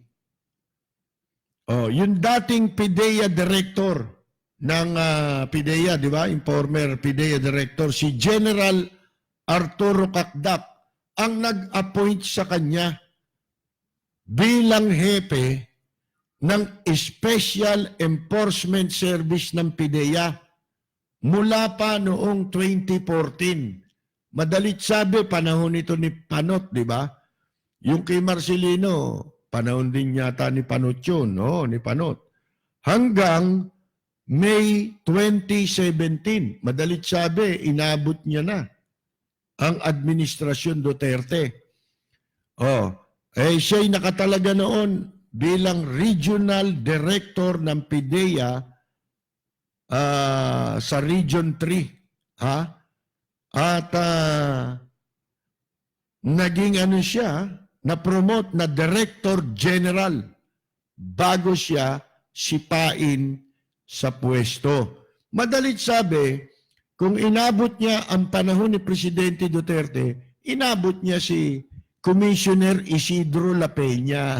yung dating PIDEA director ng PIDEA, di ba? Yung former PIDEA director, si General Arturo Cacdac, ang nag-appoint sa kanya bilang hepe ng Special Enforcement Service ng PIDEA mula pa noong 2014. Madalit sabi, panahon ito ni Panot, di ba? Yung kay Marcelino, panahon din yata ni Panot yun, ni Panot. Hanggang May 2017, madalit sabi, inabot niya na ang Administrasyon Duterte. Siya'y nakatalaga noon bilang Regional Director ng PIDEA sa Region 3. At naging siya, na-promote na Director General bago siya sipain sa pwesto. Madalit sabi, kung inabot niya ang panahon ni Presidente Duterte, inabot niya si Commissioner Isidro La Peña.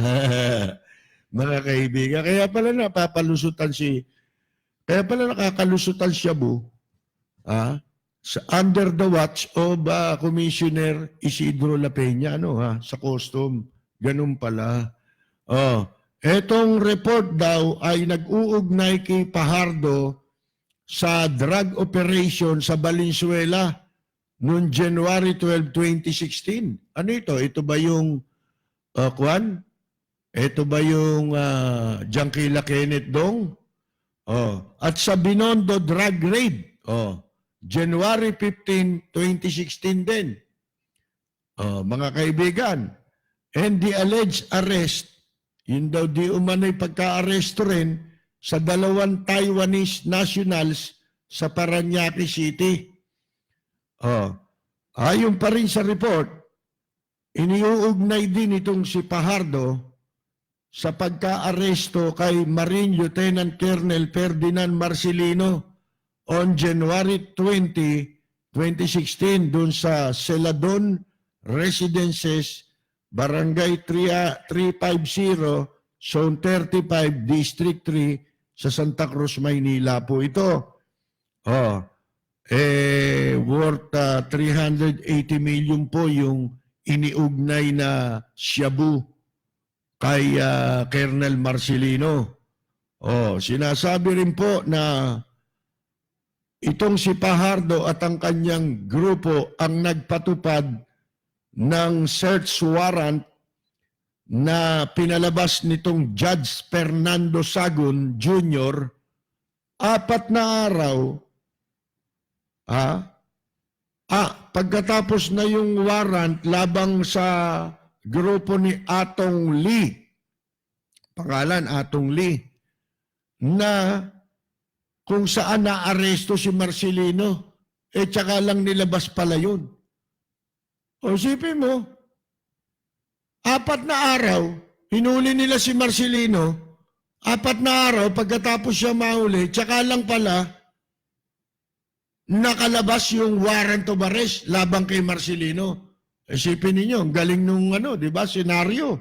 mga kaibigan. Kaya pala nakakalusutan siya under the watch of Commissioner Isidro La Peña sa custom. Ganun pala. Etong report daw ay nag-uugnay kay Fajardo sa drug operation sa Valenzuela noong January 12, 2016. Ano ito? Ito ba yung Kwan? Ito ba yung Jangkila Kenneth Dong? At sa Binondo drug raid, January 15, 2016 din. Mga kaibigan, and the alleged arrest, yun daw di umano'y pagka-aresto rin sa 2 Taiwanese nationals sa Parañaque City. Ayon pa rin sa report, iniuugnay din itong si Fajardo sa pagka-aresto kay Marine Lieutenant Colonel Ferdinand Marcelino on January 20, 2016 dun sa Celadon Residences, Barangay 350, Zone 35, District 3 sa Santa Cruz, Maynila po ito. Worth 380 million po yung iniugnay na shabu kay Colonel Marcelino. Sinasabi rin po na itong si Fajardo at ang kanyang grupo ang nagpatupad ng search warrant na pinalabas nitong Judge Fernando Sagun Jr. 4 na araw. Pagkatapos na yung warrant labang sa grupo ni Atong Lee, pangalan Atong Lee, na kung saan naaresto si Marcelino, tsaka lang nilabas pala yun. Isipin mo, 4 na araw, hinuli nila si Marcelino, 4 na araw, pagkatapos siya mahuli, tsaka lang pala, nakalabas yung warrant of arrest labang kay Marcelino. Isipin ninyo, ang galing nung di ba, senaryo.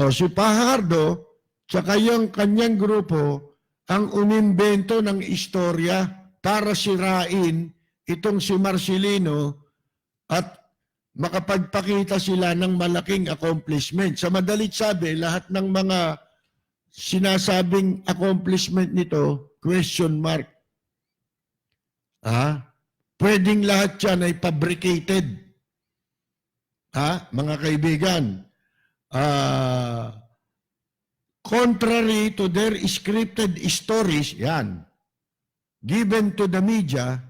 Si Fajardo, tsaka yung kanyang grupo, ang umimbento ng istorya para sirain itong si Marcelino at makapagpakita sila ng malaking accomplishment. Sa madalit sabi, lahat ng mga sinasabing accomplishment nito, question mark. Pwedeng lahat yan ay fabricated. Mga kaibigan, contrary to their scripted stories, given to the media,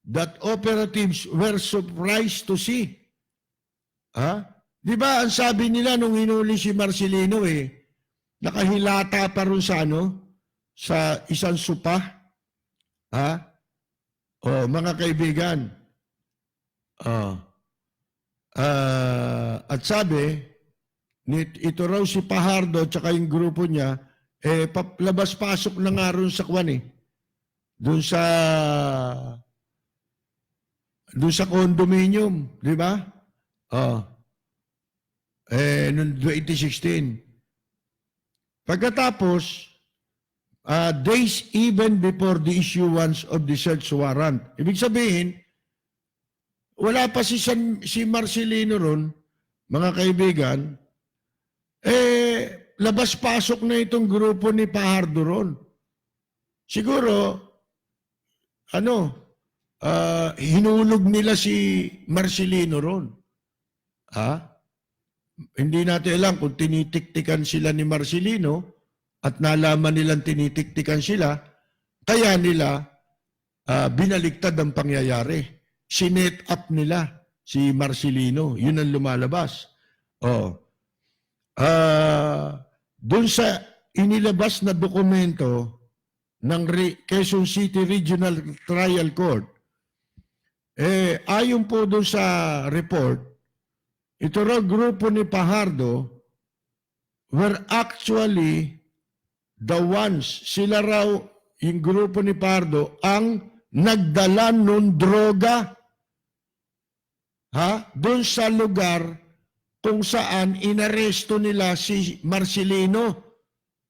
that operatives were surprised to see. Di ba ang sabi nila nung hinuli si Marcelino nakahilata pa rin sa isang supa? Mga kaibigan, at sabi, ito raw si Fajardo at saka yung grupo niya, labas-pasok na nga rin sa kwan doon sa condominium, di ba? Noong 2016. Pagkatapos, days even before the issuance of the search warrant. Ibig sabihin, wala pa si Marcelino ron, mga kaibigan, labas-pasok na itong grupo ni Fajardo ron. Siguro, hinulog nila si Marcelino ron. Hindi natin alam kung tinitiktikan sila ni Marcelino at nalaman nilang tinitiktikan sila, kaya nila binaliktad ang pangyayari. Sinet up nila si Marcelino. Yun ang lumalabas. Doon sa inilabas na dokumento ng Quezon City Regional Trial Court, ayon po doon sa report, ito raw grupo ni Fajardo were actually the ones, sila raw yung grupo ni Fajardo ang nagdala ng droga doon sa lugar kung saan inaresto nila si Marcelino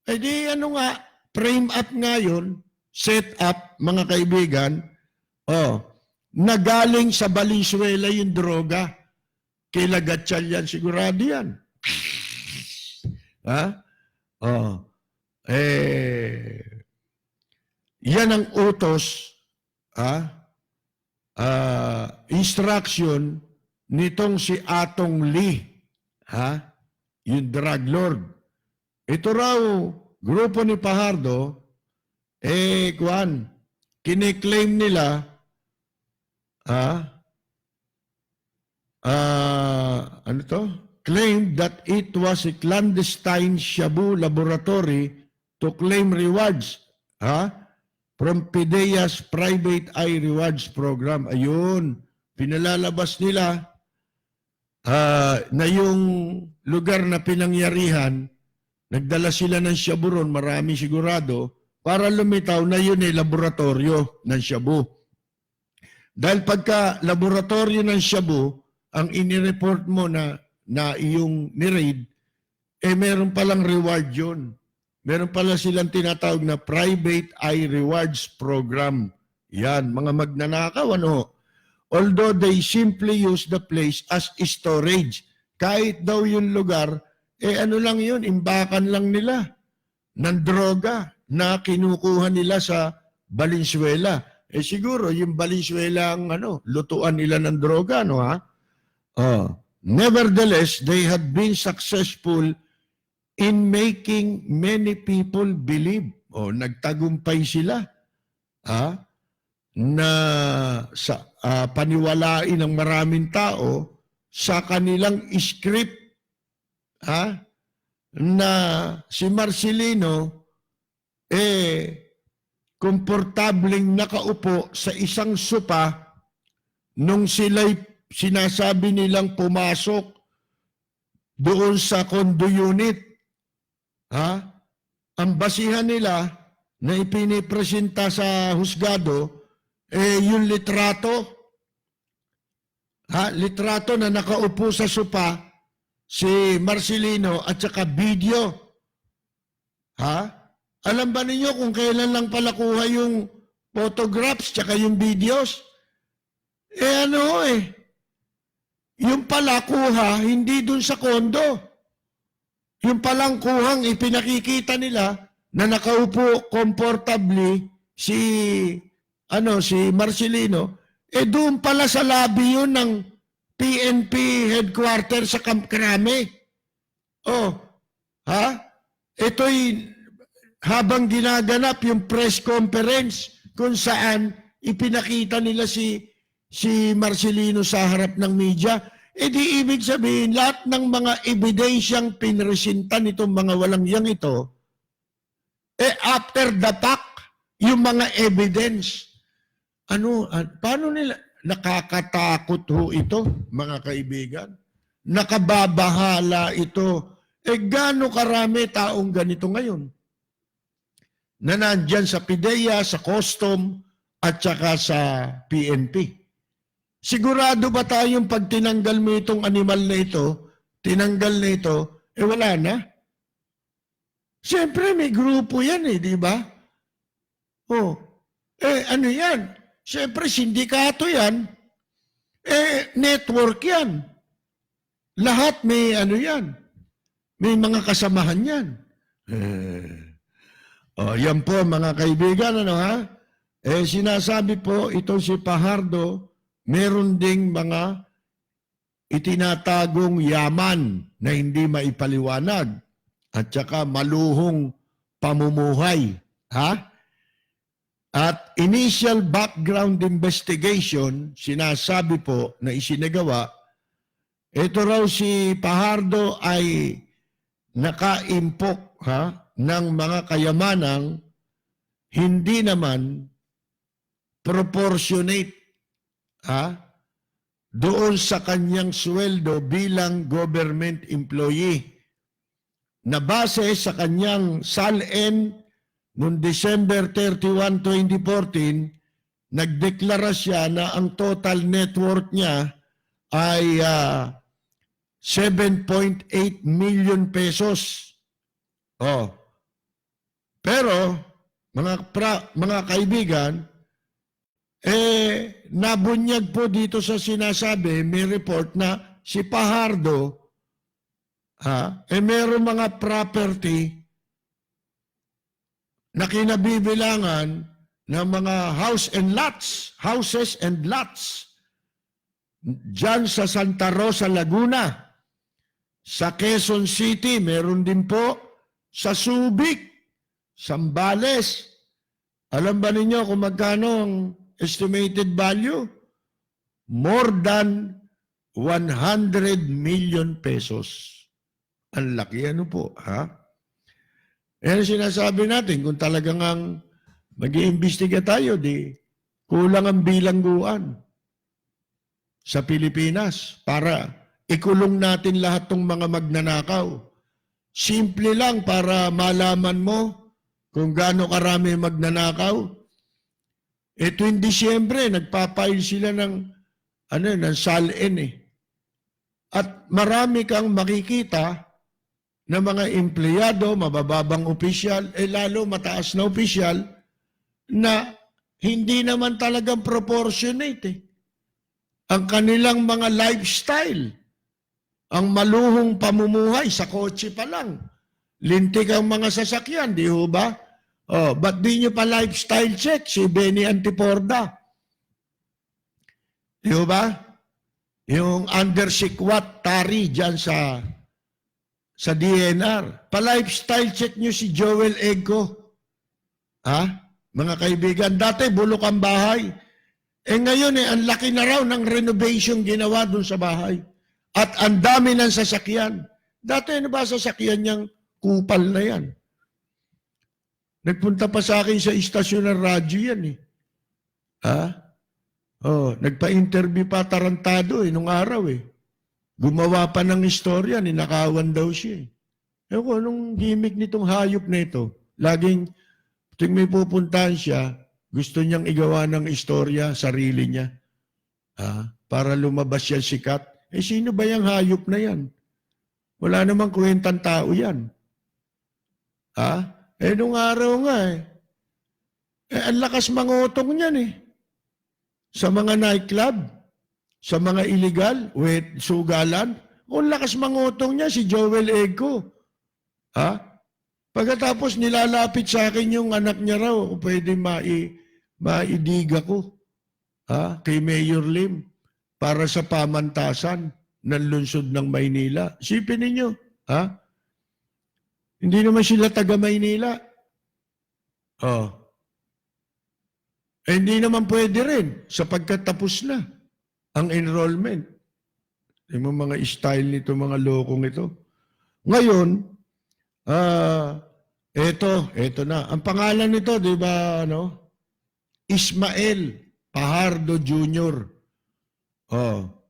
Eh di ano nga, frame up nga yun, set up, mga kaibigan, nagaling sa Valenzuela yung droga. Kila Gatchalian, sigurado yan. Ha? Yan ang utos, instruction nitong si Atong Lee, yung drug lord. Ito raw, grupo ni Fajardo, kiniklaim nila, ano to? Claimed that it was a clandestine Shabu laboratory to claim rewards from PIDEA's Private Eye Rewards Program. Ayun, pinalalabas nila na yung lugar na pinangyarihan, nagdala sila ng Shabu ron, marami sigurado, para lumitaw na yun ay laboratorio ng Shabu. Dahil pagka laboratorio ng Shabu, ang inireport mo na iyong ni-raid, meron palang reward yun. Meron pala silang tinatawag na Private Eye Rewards Program. Yan, mga magnanakaw, ano? Although they simply use the place as storage. Kahit daw yung lugar, ano lang yun, imbakan lang nila ng droga na kinukuha nila sa Valenzuela. Siguro, yung Valenzuela ang lutuan nila ng droga, no ha? Nevertheless, they had been successful in making many people believe. Nagtagumpay sila na paniwalain ng maraming tao sa kanilang script na si Marcelino komportableng nakaupo sa isang sopa nung sila'y sinasabi nilang pumasok doon sa condo unit. Ang basihan nila na ipinipresenta sa husgado, yung litrato. Litrato na nakaupo sa sopa, si Marcelino at saka video. Alam ba ninyo kung kailan lang pala kuha yung photographs tsaka yung videos? Yung pala kuha, hindi dun sa kondo. Yung palang kuhang ipinakikita nila na nakaupo comfortably si Marcelino, doon pala sa lobby yun ng PNP headquarters sa Camp Crame. Ito'y habang ginaganap yung press conference kung saan ipinakita nila si Marcelino sa harap ng media, di ibig sabihin, lahat ng mga ebidensyang pinresinta nitong mga walang yang ito, after the fact, yung mga evidence, paano nila, nakakatakot ho ito, mga kaibigan? Nakababahala ito. Gaano karami taong ganito ngayon? Na nandyan sa PIDEA, sa custom, at saka sa PNP. Sigurado ba tayong pag tinanggal mo itong animal na ito, wala na? Siyempre may grupo yan di ba? Ano yan? Siyempre sindikato yan. Network yan. Lahat may yan. May mga kasamahan yan. Yan po mga kaibigan, sinasabi po itong si Fajardo, meron ding mga itinatagong yaman na hindi maipaliwanag at saka maluhong pamumuhay. At initial background investigation, sinasabi po na isinagawa, ito raw si Fajardo ay nakaimpok ng mga kayamanang hindi naman proportionate doon sa kanyang sweldo bilang government employee na base sa kanyang SALN noong December 31, 2014, nagdeklara siya na ang total net worth niya ay 7.8 million pesos. Pero, mga kaibigan, nabunyag po dito sa sinasabi, may report na si Fajardo, meron mga property na kinabibilangan ng mga houses and lots dyan sa Santa Rosa, Laguna. Sa Quezon City, meron din po sa Subic, Zambales. Alam ba ninyo kung magkano ang estimated value? More than 100 million pesos. Ang laki ano po, ha? Yan ang sinasabi natin, kung talagang mag-iimbestiga tayo, di kulang ang bilangguan sa Pilipinas para ikulong natin lahat ng mga magnanakaw. Simple lang para malaman mo kung gaano karami magnanakaw. Tuwing Disyembre, nagpapail sila ng SALN eh. At marami kang makikita na mga empleyado, mabababang opisyal, lalo mataas na opisyal, na hindi naman talagang proportionate eh. Ang kanilang mga lifestyle, ang maluhong pamumuhay sa kotse pa lang. Lintik ang mga sasakyan, di ho ba? Ba't di nyo pa lifestyle check si Benny Antiporda? Di ho ba? Yung under sikwat tari dyan sa DNR. Pa-lifestyle check nyo si Joel Egco. Mga kaibigan, dati bulok ang bahay. Ngayon ang laki na raw ng renovation ginawa dun sa bahay. At ang dami ng sasakyan. Dati ano ba sasakyan niyang kupal na yan? Nagpunta pa sa akin sa istasyon ng radyo yan eh. Nagpa-interview pa tarantado nung araw eh. Gumawa pa ng istorya, ninakawan daw siya eh. Ewan, anong gimmick nitong hayop na ito? Laging, tuwing may pupuntahan siya, gusto niyang igawa ng istorya, sarili niya. Para lumabas siya sikat. Sino ba yung hayop na yan? Wala namang kwentang tao yan. Nung araw nga ang lakas mangutong niyan eh. Sa mga nightclub, sa mga illegal, sugalan, ang lakas mangutong niya si Joel Egco. Pagkatapos nilalapit sa akin yung anak niya raw, kung pwede maidiga ko kay Mayor Lim para sa pamantasan ng lungsod ng Maynila. Sipin ninyo, hindi naman sila taga Maynila. Hindi naman pwede rin sapagkat tapos na ang enrollment. Yung mga style nito, mga lokong ito. Ngayon, eto na. Ang pangalan nito, di ba, Ismael Fajardo Jr.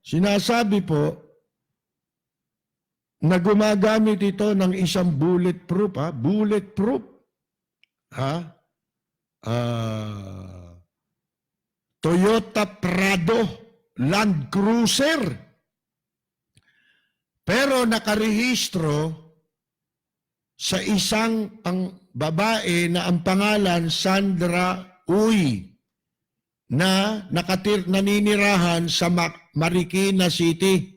Sinasabi po na gumagamit ito ng isang bulletproof, Toyota Prado Land Cruiser. Pero nakarehistro sa isang babae na ang pangalan Sandra Uy na naninirahan sa Marikina City.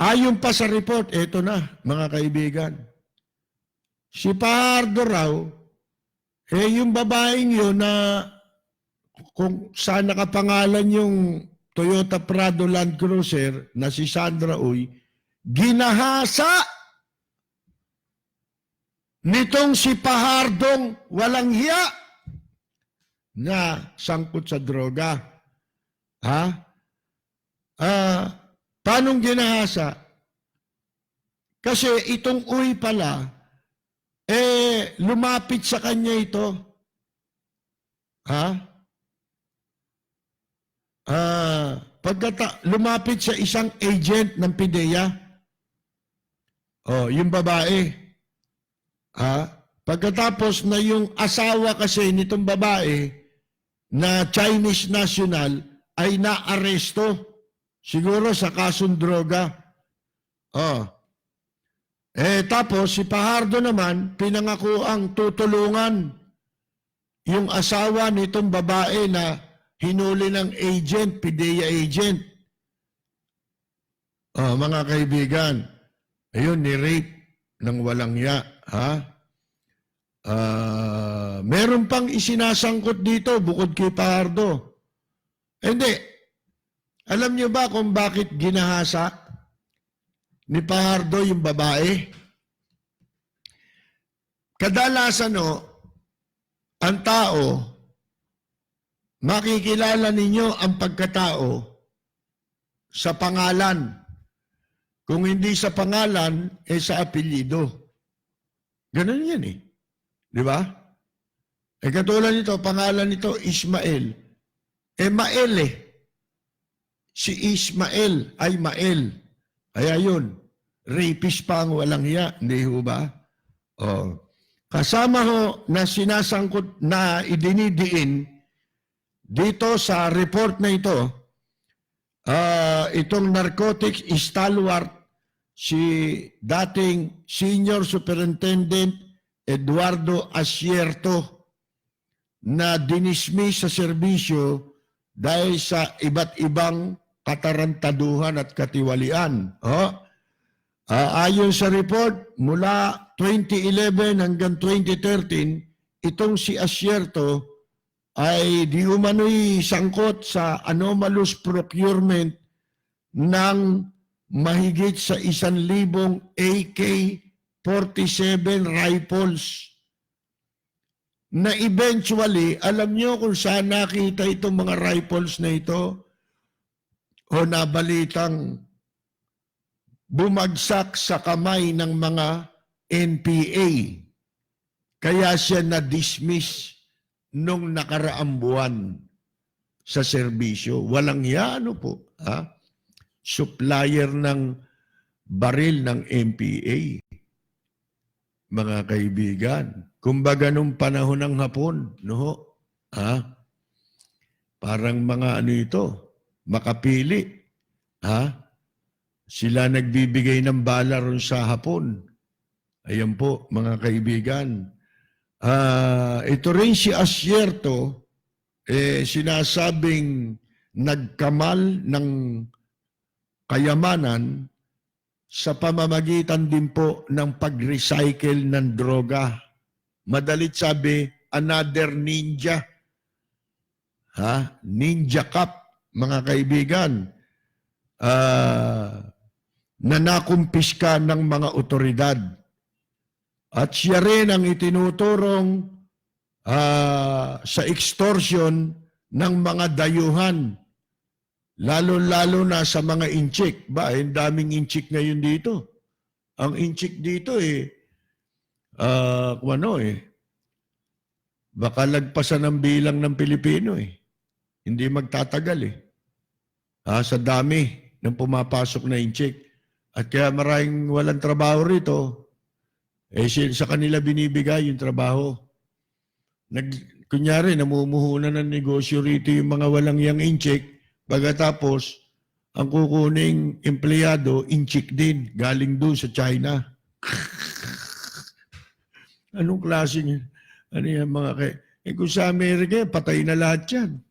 Ayon pa sa report, eto na mga kaibigan. Si Fajardo raw, yung babaeng yun na kung saan nakapangalan yung Toyota Prado Land Cruiser na si Sandra Uy, ginahasa nitong si Fajardong walang hiya na sangkot sa droga. Paanong ginahasa? Kasi itong Uy pala, lumapit sa kanya ito. Lumapit sa isang agent ng PIDEA. Yung babae. Pagkatapos na yung asawa kasi nitong babae na Chinese national ay naaresto. Siguro sa kasong droga. Oh. Tapos si Fajardo naman, pinangako ang tutulungan yung asawa nitong babae na hinuli ng agent, PIDEA agent. Oh, mga kaibigan, ayun, ni-rape ng walang ya. Ha? Meron pang isinasangkot dito bukod kay Fajardo. Hindi. Alam niyo ba kung bakit ginahasa ni Fajardo yung babae? Kadalasan ang tao, makikilala ninyo ang pagkatao sa pangalan. Kung hindi sa pangalan, sa apelyido. Ganun yan Di ba? Katulad nito, pangalan nito, Ismael. Mael Si Ismael ay Mael. Kaya yun, rapist pa ang walang hiya. Hindi ho ba? Kasama na sinasangkot na idinidiin dito sa report na ito, itong narcotics stalwart si dating Senior Superintendent Eduardo Asierto na dinismiss sa serbisyo dahil sa iba't ibang katarantaduhan at katiwalian. Ayon sa report, mula 2011 hanggang 2013, itong si Asierto ay di umano'y sangkot sa anomalous procurement ng mahigit sa 1,000 AK-47 rifles na eventually, alam nyo kung saan nakita itong mga rifles na ito o nabalitang bumagsak sa kamay ng mga NPA. Kaya siya na-dismiss nung nakaraang buwan sa serbisyo. Walang po. Supplier ng baril ng NPA. Mga kaibigan. Kumbaga nung panahon ng Hapon, parang mga makapili. Sila nagbibigay ng bala ron sa Hapon. Ayan po, mga kaibigan. Ito rin si Asierto, sinasabing nagkamal ng kayamanan sa pamamagitan din po ng pag-recycle ng droga. Madalit sabi, another ninja. Ninja Cup, mga kaibigan. Na nakumpiska ng mga otoridad. At siya rin ang itinuturong sa extortion ng mga dayuhan. Lalo-lalo na sa mga inchik. Ang daming inchik ngayon dito. Ang inchik dito baka lagpasan ng bilang ng Pilipino Hindi magtatagal sa dami ng pumapasok na inchik. At kaya maraming walang trabaho rito, sa kanila binibigay yung trabaho. Kunyari, namumuhunan ng negosyo rito yung mga walang yang inchik, pagkatapos, ang kukuning empleyado, inchik din, galing doon sa China. Anong klaseng, yan mga kung sa Amerika, patay na lahat yan.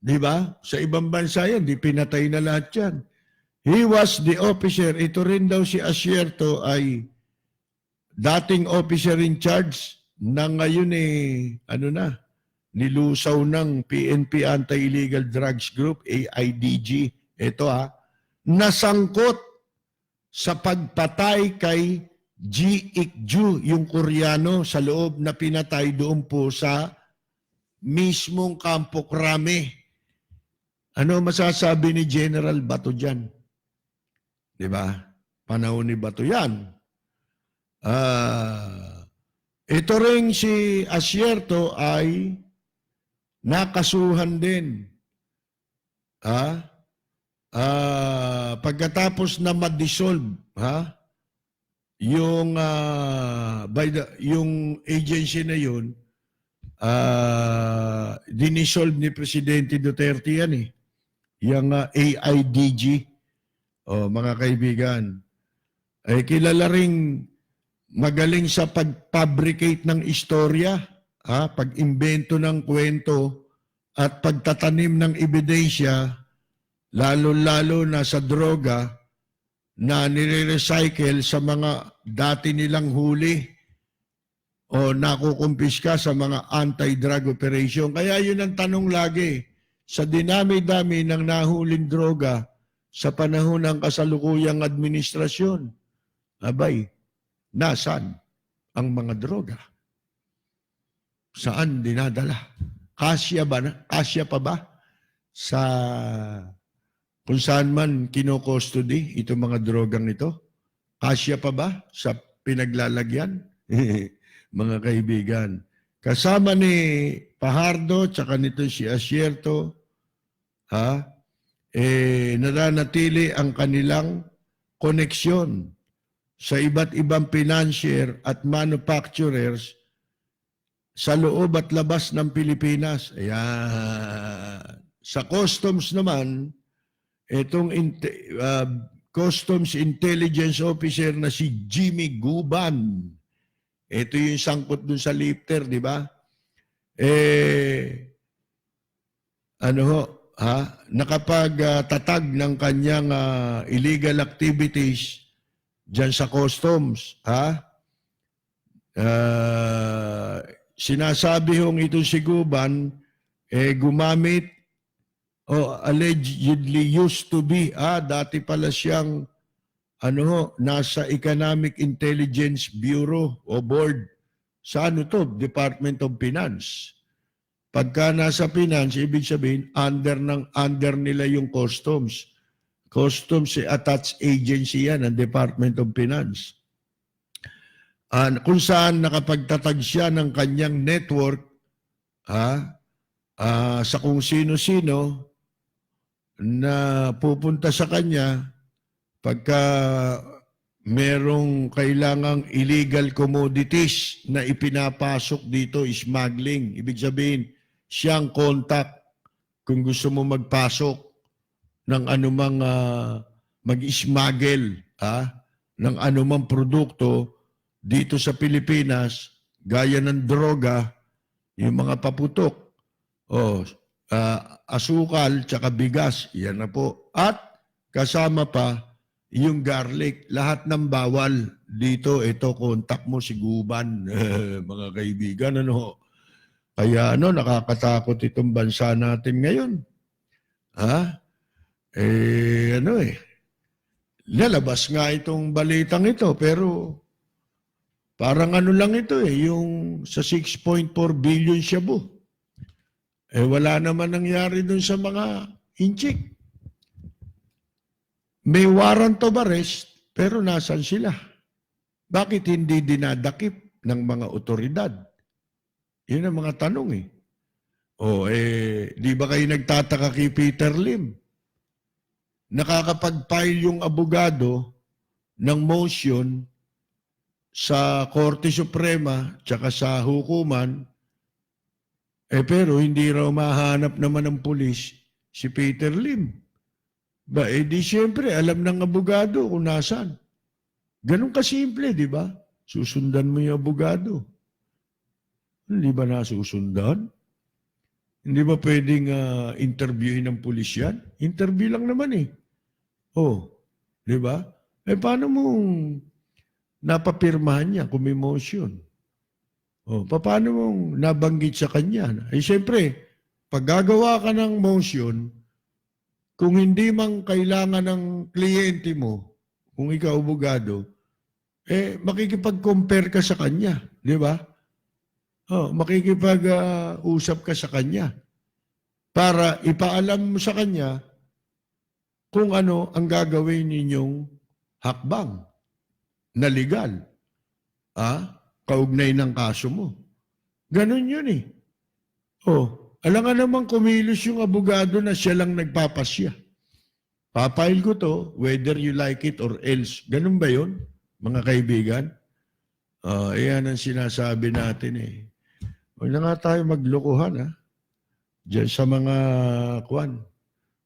Di ba? Sa ibang bansa yan, di pinatay na lahat yan. He was the officer. Ito rin daw si Asierto ay dating officer in charge na ngayon nilusaw ng PNP Anti-Illegal Drugs Group, AIDG. Ito nasangkot sa pagpatay kay G. Ikju, yung Koreano sa loob na pinatay doon po sa mismong Campo Crame. Ano masasabi ni General Bato dyan? Diba? Panahon ni Bato yan. Ito rin si Asierto ay nakasuhan din. Pagkatapos na ma-dissolve, yung agency na yun, dinisolve ni Presidente Duterte yan yung AIDG. Mga kaibigan, ay kilala ring magaling sa pag-fabricate ng istorya, pag-imbento ng kwento, at pagtatanim ng ebidensya, lalo-lalo na sa droga, na nire-recycle sa mga dati nilang huli o nakukumpiska sa mga anti-drug operation. Kaya yun ang tanong lagi, sa dinami-dami ng nahuling droga sa panahon ng kasalukuyang administrasyon, abay, nasan ang mga droga? Saan dinadala? Kasya pa ba sa kung saan man kinokustody itong mga drogang ito? Kasya pa ba sa pinaglalagyan? Mga kaibigan, kasama ni Fajardo tsaka nito si Asierto, nananatili ang kanilang koneksyon sa iba't ibang financier at manufacturers sa loob at labas ng Pilipinas. Ayan. Sa customs naman, itong Customs Intelligence Officer na si Jimmy Guban. Ito yung sangkot dun sa lifter, di ba? Nakapagtatag ng kanyang illegal activities dyan sa customs. Sinasabi hong itong si Guban, gumamit allegedly used to be, dati pala siyang nasa Economic Intelligence Bureau o Board. Sa Department of Finance. Pagka nasa finance, ibig sabihin, under nila yung customs. Customs, attached agency yan, ang Department of Finance. Kung saan nakapagtatag siya ng kanyang network, sa kung sino-sino, na pupunta sa kanya pagka merong kailangang illegal commodities na ipinapasok dito, smuggling. Ibig sabihin, siyang contact kung gusto mo magpasok ng anumang mag-smuggle ng anumang produkto dito sa Pilipinas, gaya ng droga, yung mga paputok, asukal, tsaka bigas, yan na po. At kasama pa yung garlic, lahat ng bawal dito, ito, kontak mo si Guban, mga kaibigan, Kaya nakakatakot itong bansa natin ngayon. Lalabas nga itong balitang ito, pero parang lang ito yung sa 6.4 billion shabu. Wala naman nangyari dun sa mga inchik. May warrant of arrest, pero nasan sila? Bakit hindi dinadakip ng mga otoridad? Yun ang mga tanong di ba kayo nagtataka kay Peter Lim? Nakakapag-file yung abogado ng motion sa Korte Suprema tsaka sa hukuman, pero hindi raw mahanap naman ng pulis si Peter Lim. Di siyempre, alam ng abogado kung nasaan. Ganun kasimple, di ba? Susundan mo yung abogado. Hindi ba nasusundan? Hindi ba pwedeng interviewin ng pulis yan? Interview lang naman di ba? Paano mong napapirmahan niya kung may motion? Paano mong nabanggit sa kanya? Siyempre, pag gagawa ka ng motion, kung hindi man kailangan ng kliyente mo, kung ikaw abogado, makikipag-compare ka sa kanya, di ba? Makikipag-usap ka sa kanya para ipaalam mo sa kanya kung ano ang gagawin ninyong hakbang na legal, kaugnay ng kaso mo. Ganon yun alam nga naman kumilos yung abogado na siya lang nagpapasya. Papail ko to, whether you like it or else. Ganun ba yun, mga kaibigan? Iyan ang sinasabi natin Huwag na nga tayo maglokohan diyan sa mga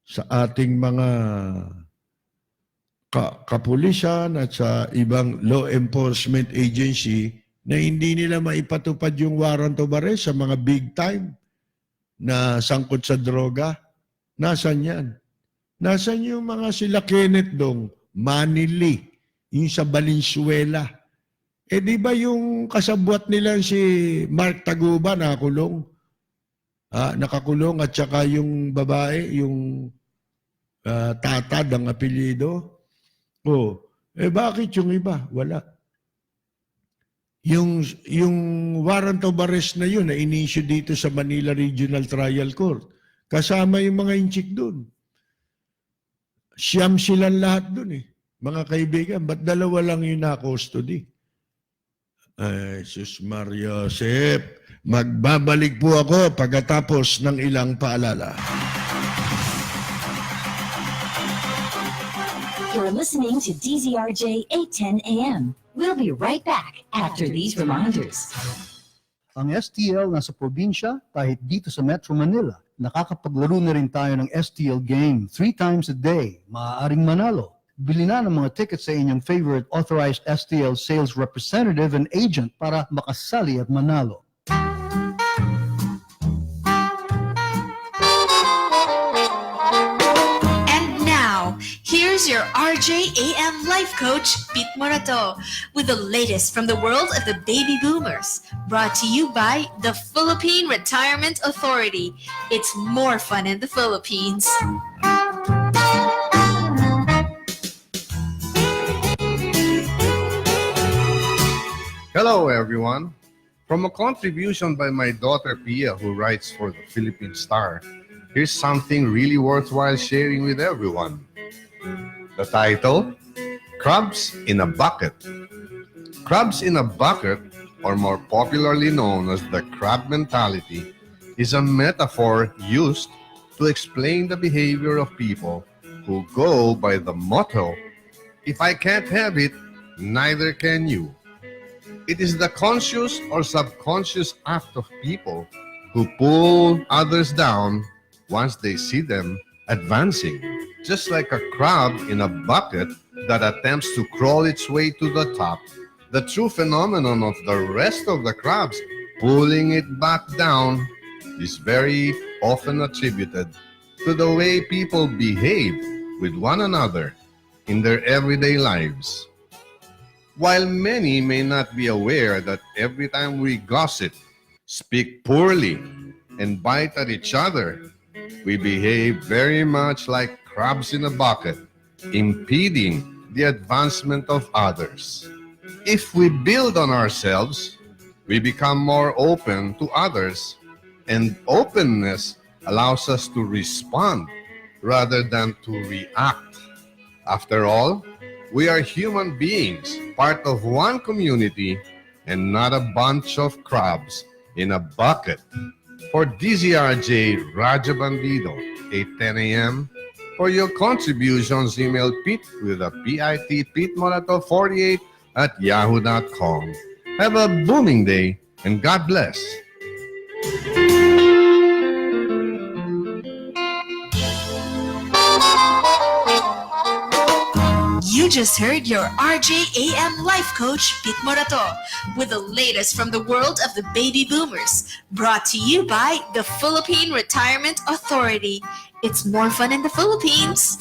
sa ating mga kapulisan at sa ibang law enforcement agency na hindi nila maipatupad yung warrant of arrest sa mga big time na sangkot sa droga? Nasaan yan? Nasaan yung mga sila Kenneth Dong, Manili, yung sa Valenzuela? Di ba yung kasabwat nila si Mark Taguba nakakulong? Nakakulong at saka yung babae, yung Tatad ang apelyido. Bakit yung iba? Wala. Yung warrant of arrest na yun na in-issue dito sa Manila Regional Trial Court, kasama yung mga inchik doon. Siyam silang lahat doon mga kaibigan. Ba't dalawa lang yung na-custody? Jesus Mario Josep, magbabalik po ako pagkatapos ng ilang paalala. You're listening to DZRJ 810 AM. We'll be right back after these reminders. Ang STL nasa probinsya kahit dito sa Metro Manila. Nakakapaglaro na rin tayo ng STL game 3 times a day. Maaaring manalo. Bili na ng mga tickets sa inyong favorite authorized STL sales representative and agent para makasali at manalo. Here's your RJAM life coach, Pete Morato, with the latest from the world of the baby boomers. Brought to you by the Philippine Retirement Authority. It's more fun in the Philippines. Hello, everyone. From a contribution by my daughter Pia, who writes for the Philippine Star, here's something really worthwhile sharing with everyone. The title, Crabs in a Bucket. Crabs in a bucket, or more popularly known as the crab mentality, is a metaphor used to explain the behavior of people who go by the motto, if I can't have it, neither can you. It is the conscious or subconscious act of people who pull others down once they see them advancing. Just like a crab in a bucket that attempts to crawl its way to the top, the true phenomenon of the rest of the crabs pulling it back down is very often attributed to the way people behave with one another in their everyday lives. While many may not be aware that every time we gossip, speak poorly, and bite at each other, we behave very much like crabs in a bucket, impeding the advancement of others. If we build on ourselves, we become more open to others, and openness allows us to respond rather than to react. After all, we are human beings, part of one community, and not a bunch of crabs in a bucket. For DZRJ Raja Bandido, 8:10 a.m., for your contributions, email Pete with a PIT, PeteMorato48 at yahoo.com. Have a booming day and God bless. You just heard your RJAM life coach, Pete Morato, with the latest from the world of the baby boomers. Brought to you by the Philippine Retirement Authority. It's more fun in the Philippines.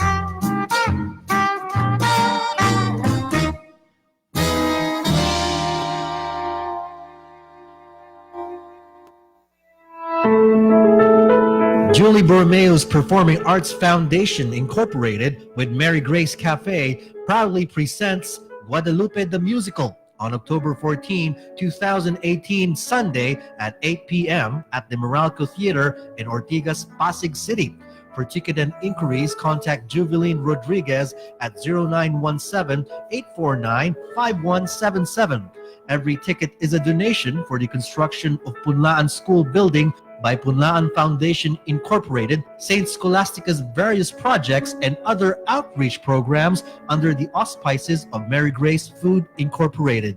Julie Bormeo's Performing Arts Foundation, Incorporated, with Mary Grace Cafe, proudly presents Guadalupe the Musical on October 14, 2018, Sunday at 8 p.m. at the Meralco Theater in Ortigas, Pasig City. For ticket and inquiries, contact Juveline Rodriguez at 0917-849-5177. Every ticket is a donation for the construction of Punlaan School Building by Punlaan Foundation Incorporated, St. Scholastica's various projects, and other outreach programs under the auspices of Mary Grace Food Incorporated.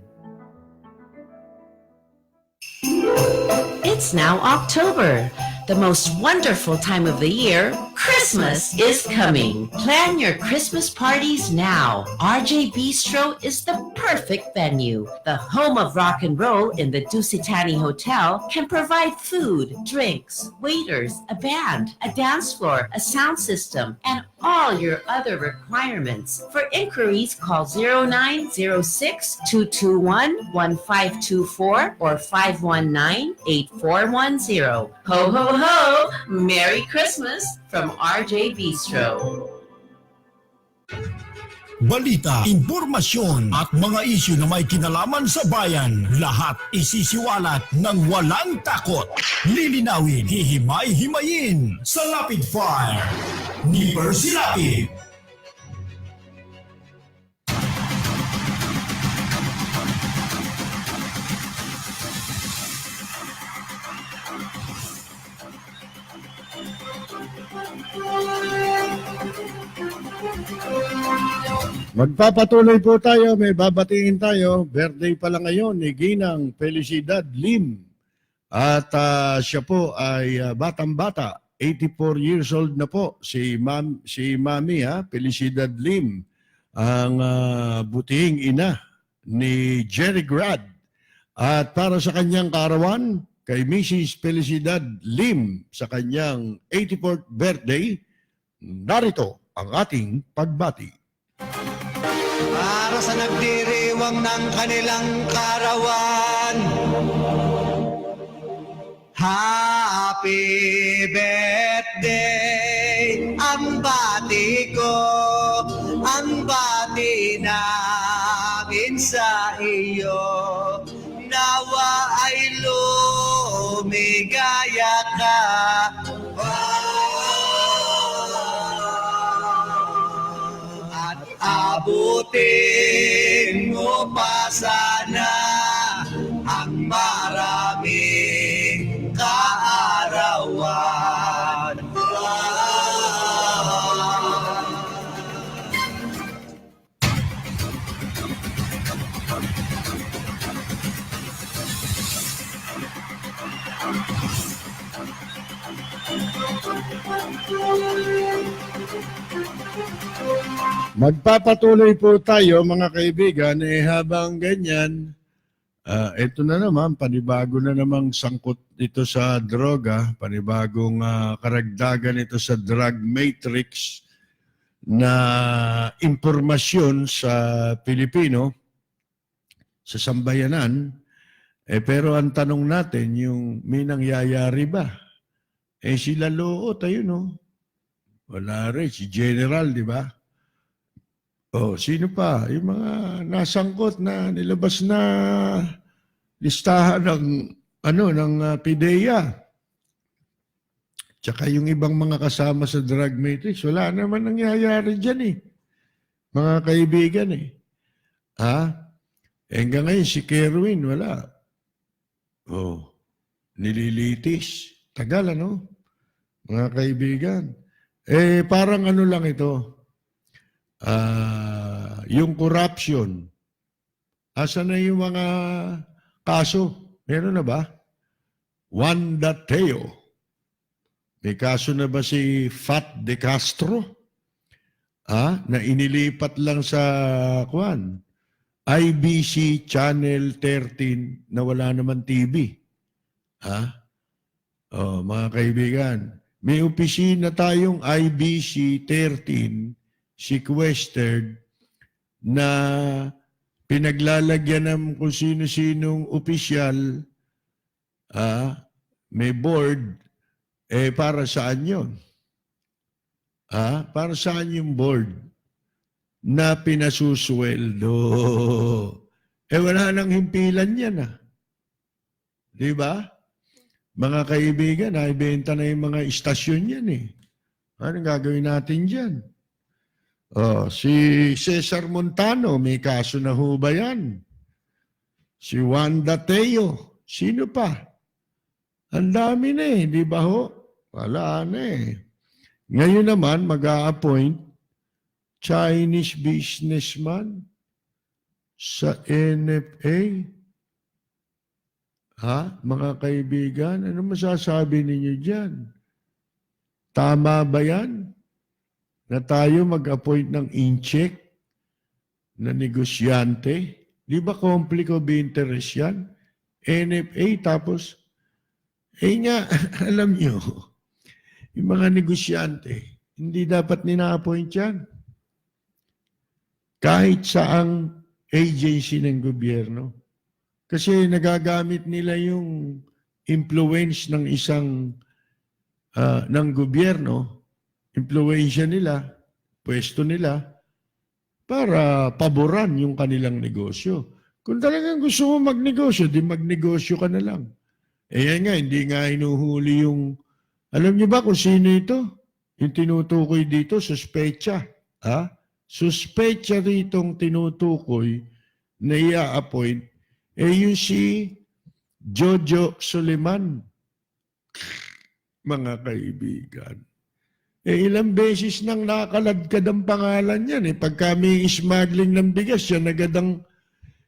It's now October, the most wonderful time of the year, Christmas is coming. Plan your Christmas parties now. RJ Bistro is the perfect venue. The home of rock and roll in the Dusitani Hotel can provide food, drinks, waiters, a band, a dance floor, a sound system, and all your other requirements. For inquiries, call 0906-221-1524 or 519-8410. Ho, ho, ho! Merry Christmas from RJ Bistro. Balita, impormasyon at mga isyu na may kinalaman sa bayan, lahat isisiwalat ng walang takot. Lilinawin, hihimay-himayin sa Rapid Fire ni Percy Lapid. Magpapatuloy po tayo, may babatiin tayo. Birthday pala ngayon ni Ginang Felicidad Lim. At siya po ay batang-bata, 84 years old na po. Si Mami Felicidad Lim, ang butihing ina ni Jerry Grad. At para sa kanyang kaarawan, kay Mrs. Felicidad Lim sa kanyang 84th birthday, narito ang ating pagbati. Para sa nagdiriwang ng kanilang karawan, Happy birthday! Ang bati ko, ang bati namin sa iyo. Nawa ay lumigaya ka. At abutin mo pa sana ang maraming kaarawan. Magpapatuloy po tayo mga kaibigan, habang ganyan, ito na naman, panibago na namang sangkot ito sa droga, panibagong karagdagan ito sa drug matrix na impormasyon sa Pilipino, sa sambayanan. Pero ang tanong natin, yung may nangyayari ba? Sila Loo, tayo no? Wala rin, si General, di ba? Sino pa? Yung mga nasangkot na nilabas na listahan ng PIDEA. Tsaka yung ibang mga kasama sa drug matrix, wala naman nangyayari dyan eh. Mga kaibigan eh. Hanggang ngayon si Kerwin, wala. Nililitis. Tagal ano? Mga kaibigan. Parang ano lang ito. Yung corruption, asa na yung mga kaso? Meron na ba? Wanda Teo. May kaso na ba si Fat De Castro? Na inilipat lang sa IBC Channel 13 na wala naman TV. Mga kaibigan, may opisina tayong IBC 13 sequestered na pinaglalagyan ng kung sino-sinong opisyal, may board, para saan yun? Para saan yung board na pinasusuweldo? Wala nang himpilan yan Di ba? Mga kaibigan, naibenta na yung mga istasyon yan Anong gagawin natin dyan? Si Cesar Montano, may kaso na ho ba yan? Si Wanda Teo, sino pa? Ang dami na di ba ho? Wala na Ngayon naman, mag-a-appoint Chinese businessman sa NFA. Mga kaibigan, ano masasabi ninyo dyan? Tama ba yan? Na tayo mag-appoint ng incheck na negosyante? Di ba conflict of interest yan? NFA tapos, nga, alam nyo, yung mga negosyante, hindi dapat nina-appoint yan. Kahit saang agency ng gobyerno. Kasi nagagamit nila yung influence ng isang ng gobyerno, impluwensya nila, pwesto nila, para paboran yung kanilang negosyo. Kung talagang gusto mo magnegosyo, di magnegosyo ka na lang. Yan nga, hindi nga hinuhuli yung, alam niyo ba kung sino ito? Yung tinutukoy dito, suspecha. Suspecha ritong tinutukoy na i-appoint, yung si Jojo Suleman. Mga kaibigan. Ilang beses nang nakaladkad ang pangalan yan. Pag kami smuggling ng bigas, yan agad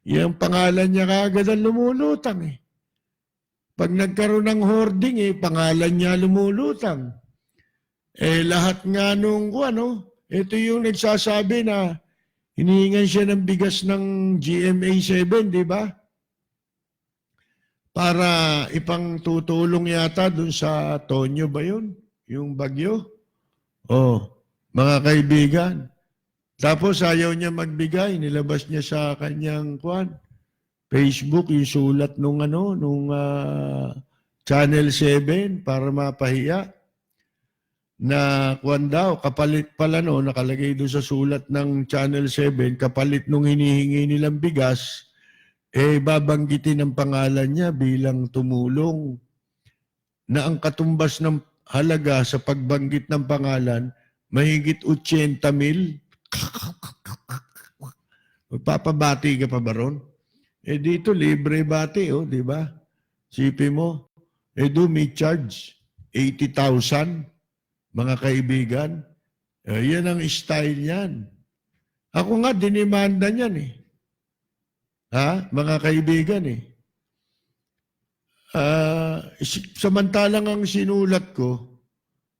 yung pangalan niya kaagad ang lumulutang. Pag nagkaroon ng hoarding, pangalan niya lumulutang. Lahat nga nung, ito yung nagsasabi na hinihingan siya ng bigas ng GMA 7, di ba? Para ipang tutulong yata dun sa Tonyo ba yun? Yung bagyo? Mga kaibigan. Tapos ayaw niya magbigay. Nilabas niya sa kanyang Facebook yung sulat nung Channel 7 para mapahiya. Na daw, kapalit pala nakalagay doon sa sulat ng Channel 7, kapalit nung hinihingi nilang bigas, babanggitin ang pangalan niya bilang tumulong na ang katumbas ng halaga sa pagbanggit ng pangalan, mahigit 80,000. Magpapabati ka pa ba ron? Dito, libre bati, di ba? Sipi mo. Doon may charge. 80,000, mga kaibigan. Yan ang style niyan. Ako nga, dinimanda niyan mga kaibigan samantalang ang sinulat ko,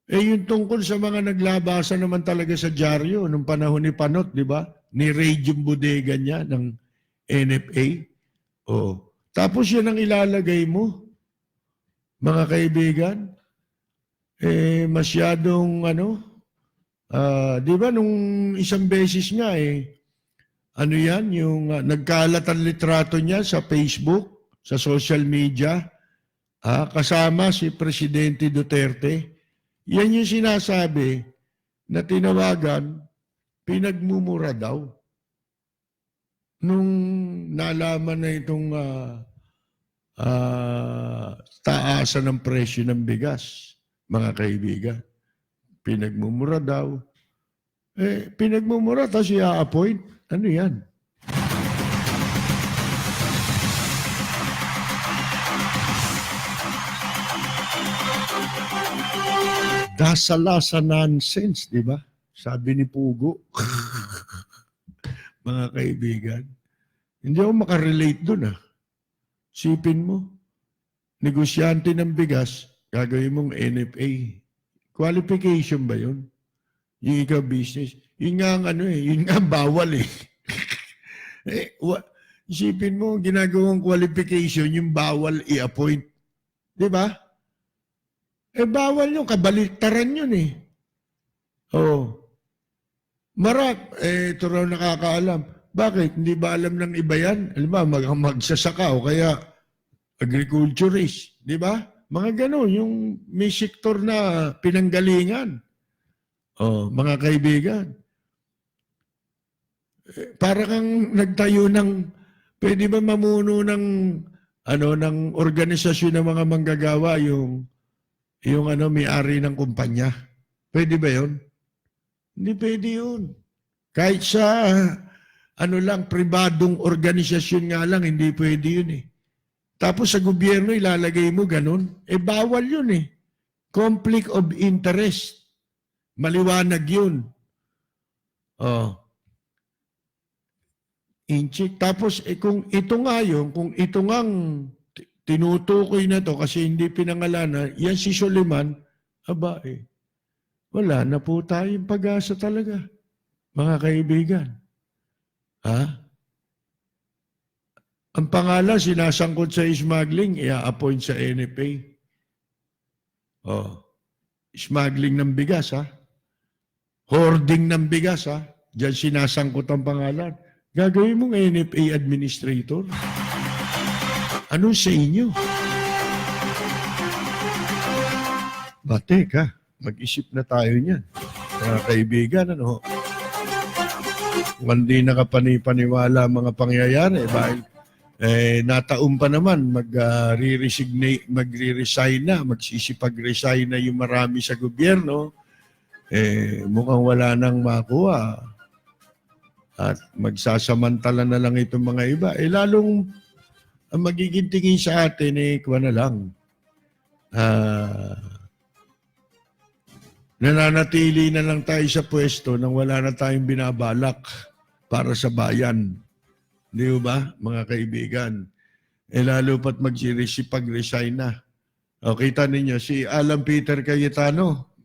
yung tungkol sa mga naglabasa naman talaga sa dyaryo nung panahon ni Panot, di ba? Ni Ray yung bodega niya ng NFA. Tapos yan ang ilalagay mo, mga kaibigan. Masyadong di ba nung isang beses nga yung nagkalat ang litrato niya sa Facebook, sa social media, kasama si Presidente Duterte. Yan yung sinasabi na tinawagan, pinagmumura daw. Nung nalaman na itong taasan ng presyo ng bigas, mga kaibigan. Pinagmumura daw. Pinagmumura, tapos i-appoint. Ano yan? Dasala sa nonsense, di ba? Sabi ni Pugo. Mga kaibigan. Hindi ako makarelate dun Sipin mo, negosyante ng bigas, gagawin mong NFA. Qualification ba yun? Yung ikaw business. Yun nga yun nga bawal Isipin mo, ginagawang qualification, yung bawal i-appoint. Di ba? Bawal yun, kabaliktaran yun ito raw nakakaalam. Bakit? Hindi ba alam ng iba yan? Alam ba, magsasaka o kaya agriculturist. Di ba? Mga gano'n, yung may sektor na pinanggalingan. Mga kaibigan. Para kang nagtayo pwede ba mamuno ng organisasyon ng mga manggagawa yung may-ari ng kumpanya? Pwede ba yun? Hindi pwede yun. Kahit sa pribadong organisasyon nga lang, hindi pwede yun Tapos sa gobyerno, ilalagay mo ganun. Bawal yun Conflict of interest. Maliwanag yun. Inchik. Tapos kung ito nga kung ito ngang tinutukoy na to kasi hindi pinangalanan, yan si Suleman, wala na po tayong pag-asa talaga, mga kaibigan. Ha? Ang pangalan, sinasangkot sa smuggling, i-appoint sa NFA. Oh, smuggling ng bigas, ha? Hoarding ng bigas, ha? Diyan sinasangkot ang pangalan. Gagawin mong NFA administrator. Ano sa inyo? Batek, ha? Mag-isip na tayo niyan. Mga kaibigan, ano? Kung hindi nakapanipaniwala ang mga pangyayari, dahil nataon pa naman, magre-resign na, magsisipag-resign na yung marami sa gobyerno, mukhang wala nang makuha. At magsasamantala na lang itong mga iba. Lalong ang magiging tingin sa atin, kuha na lang. Nananatili na lang tayo sa pwesto nang wala na tayong binabalak para sa bayan. Di ba, mga kaibigan? Lalo pat magsipag-resign na. O, kita ninyo, si Alan Peter Cayetano,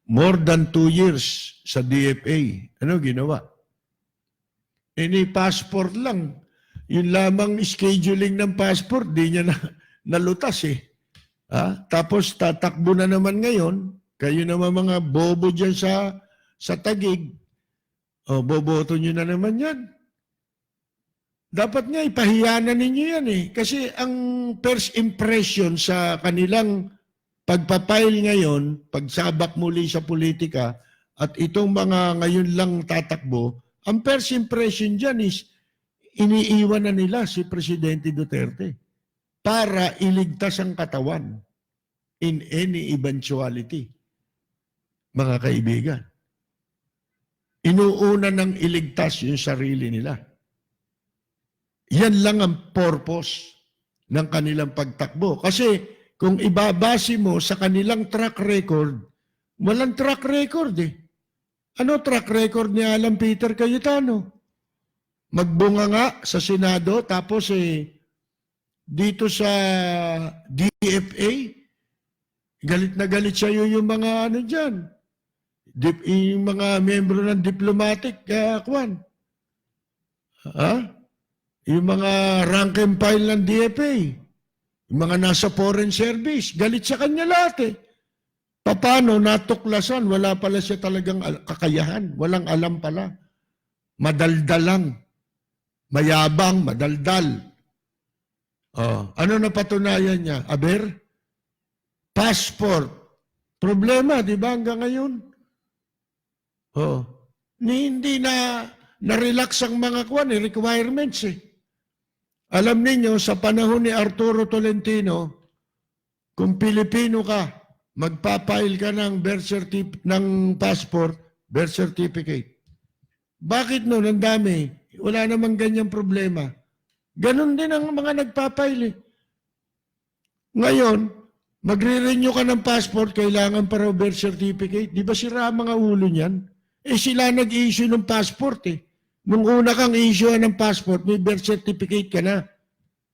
more than 2 years sa DFA. Ano ginawa? Passport lang. Yun lamang scheduling ng passport, di niya nalutas eh. Tapos tatakbo na naman ngayon. Kayo naman mga bobo dyan sa Taguig. O, boboto nyo na naman yan. Dapat nga ipahiyanan ninyo yan eh. Kasi ang first impression sa kanilang pagpapail ngayon, pagsabak muli sa politika, at itong mga ngayon lang tatakbo, ang first impression dyan is iniiwan na nila si Presidente Duterte para iligtas ang katawan in any eventuality. Mga kaibigan, inuuna ng iligtas yung sarili nila. Yan lang ang purpose ng kanilang pagtakbo. Kasi kung ibabase mo sa kanilang track record, walang track record eh. Ano track record ni Alan Peter Cayetano? Magbunga nga sa Senado, tapos dito sa DFA, galit na galit sa'yo yung mga ano dyan. Yung mga membro ng diplomatic, yung mga rank and file ng DFA, yung mga nasa foreign service, galit sa kanya lahat eh. Paano natuklasan? Wala pala siya talagang kakayahan. Walang alam pala. Madaldal lang. Mayabang, madaldal. Ano na patunayan niya? Aber? Passport. Problema, di ba hanggang ngayon? Hindi na-relax ang mga requirements eh. Alam ninyo, sa panahon ni Arturo Tolentino, kung Pilipino ka, magpapail ka ng ng passport, birth certificate. Bakit noon? Ang dami. Wala namang ganyang problema. Ganon din ang mga nagpapail eh. Ngayon, magre-renew ka ng passport, kailangan para birth certificate. Di ba sira mga ulo niyan? Sila nag-issue ng passport eh. Nung una kang issue ng passport, may birth certificate ka na.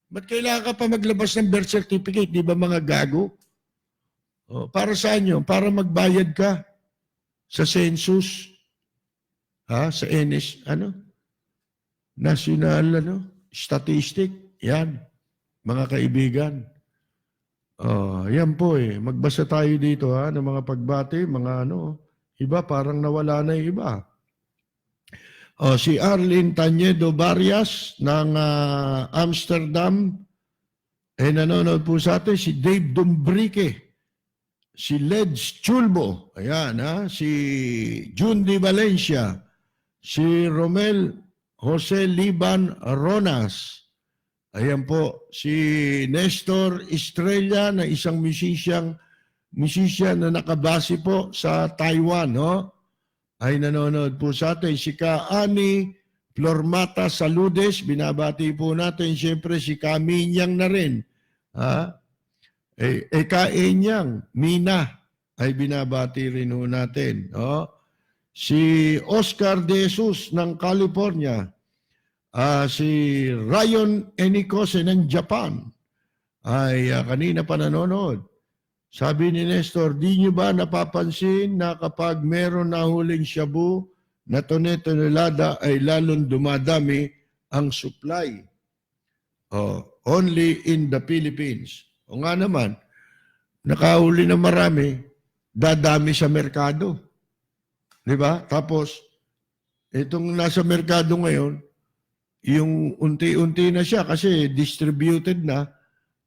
Ba't kailangan ka pa maglabas ng birth certificate? Di ba mga gago? Para saan yun? Para magbayad ka sa census. Sa National Statistic. Yan. Mga kaibigan. Yan po eh. Magbasa tayo dito ng mga pagbati, mga iba parang nawala na yung iba. Si Arlene Tañedo Barrias ng Amsterdam, nanonood po sa atin. Si Dave Dumbrique, si Leds Chulbo, ayan, si June Di Valencia, si Romel Jose Liban Ronas, ayan po, si Nestor Estrella na isang musician na nakabase po sa Taiwan, ay nanonood po sa atin. Si Kaani Flormata Saludes, binabati po natin. Siyempre si Kaminyang na rin. Kainyang, Mina, ay binabati rin po natin. Si Oscar De Jesus ng California. Si Ryan Enikose ng Japan. Ay kanina pa nanonood. Sabi ni Nestor, di nyo ba napapansin na kapag meron nahuling shabu na tonelada ay lalong dumadami ang supply? Only in the Philippines. O nga naman, nakahuli na marami, dadami sa merkado. Di ba? Tapos, itong nasa merkado ngayon, yung unti-unti na siya kasi distributed na,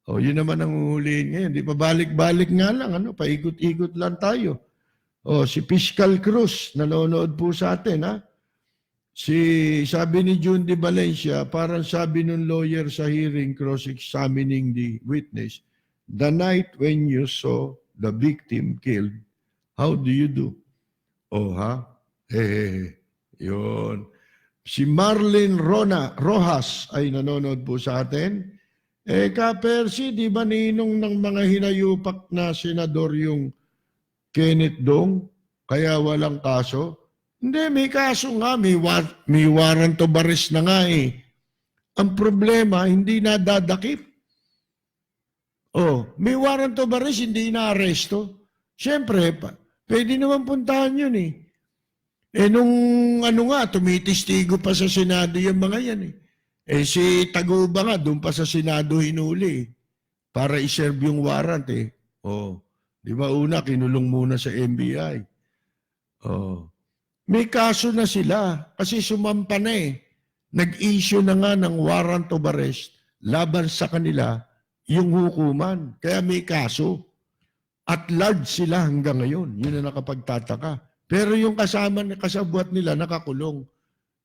yun naman ang huhulihin ngayon. Di pa balik-balik nga lang, paikot-ikot lang tayo. Si Fiscal Cruz, nanonood po sa atin, ha? Sabi ni June de Valencia, parang sabi nung lawyer sa hearing cross-examining the witness, the night when you saw the victim killed, how do you do? Yun. Si Marlene Rojas ay nanonood po sa atin. Ka-Percy, di ba ninong ng mga hinayupak na senador yung Kenneth Dong, kaya walang kaso? Hindi, may kaso nga, may warrant of arrest na nga eh. Ang problema, hindi nadadakip. May warrant of arrest, hindi na-aresto. Siyempre, pwede naman puntahan yun eh. Nung tumitistigo pa sa Senado yung mga yan eh. Si Taguba nga, doon pa sa Senado hinuli para iserve yung warrant eh. Di ba una, kinulong muna sa NBI. May kaso na sila kasi sumampa na eh. Nag-issue na nga ng warrant of arrest laban sa kanila yung hukuman. Kaya may kaso. At large sila hanggang ngayon. Yun ang nakapagtataka. Pero yung kasabwat nila nakakulong.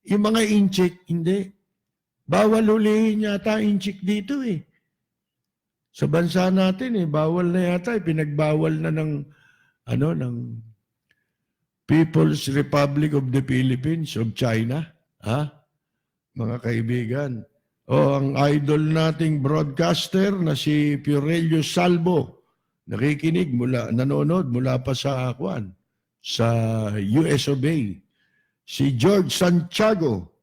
Yung mga inchik, hindi. Bawal hulihin yata inchik dito eh. Sa bansa natin eh, bawal na yata. Pinagbawal na ng People's Republic of the Philippines of China. Mga kaibigan. Ang idol nating broadcaster na si Fiorello Salvo, nanonood mula pa sa US of A. Si George Santiago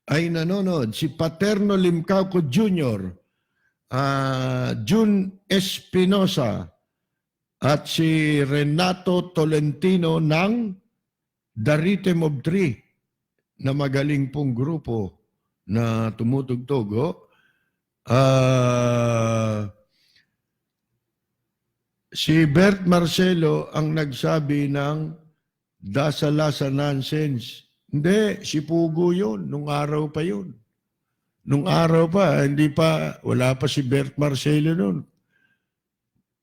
ay nanonood. Si Paterno Limcauco Jr., June Espinosa, at si Renato Tolentino ng The Rhythm of Three, na magaling pong grupo na tumutugtog. Si Bert Marcelo ang nagsabi ng Dasalasa nonsense. Hindi, si Pugo yun. Nung araw pa yun. Nung araw pa, wala pa si Bert Marcelo nun.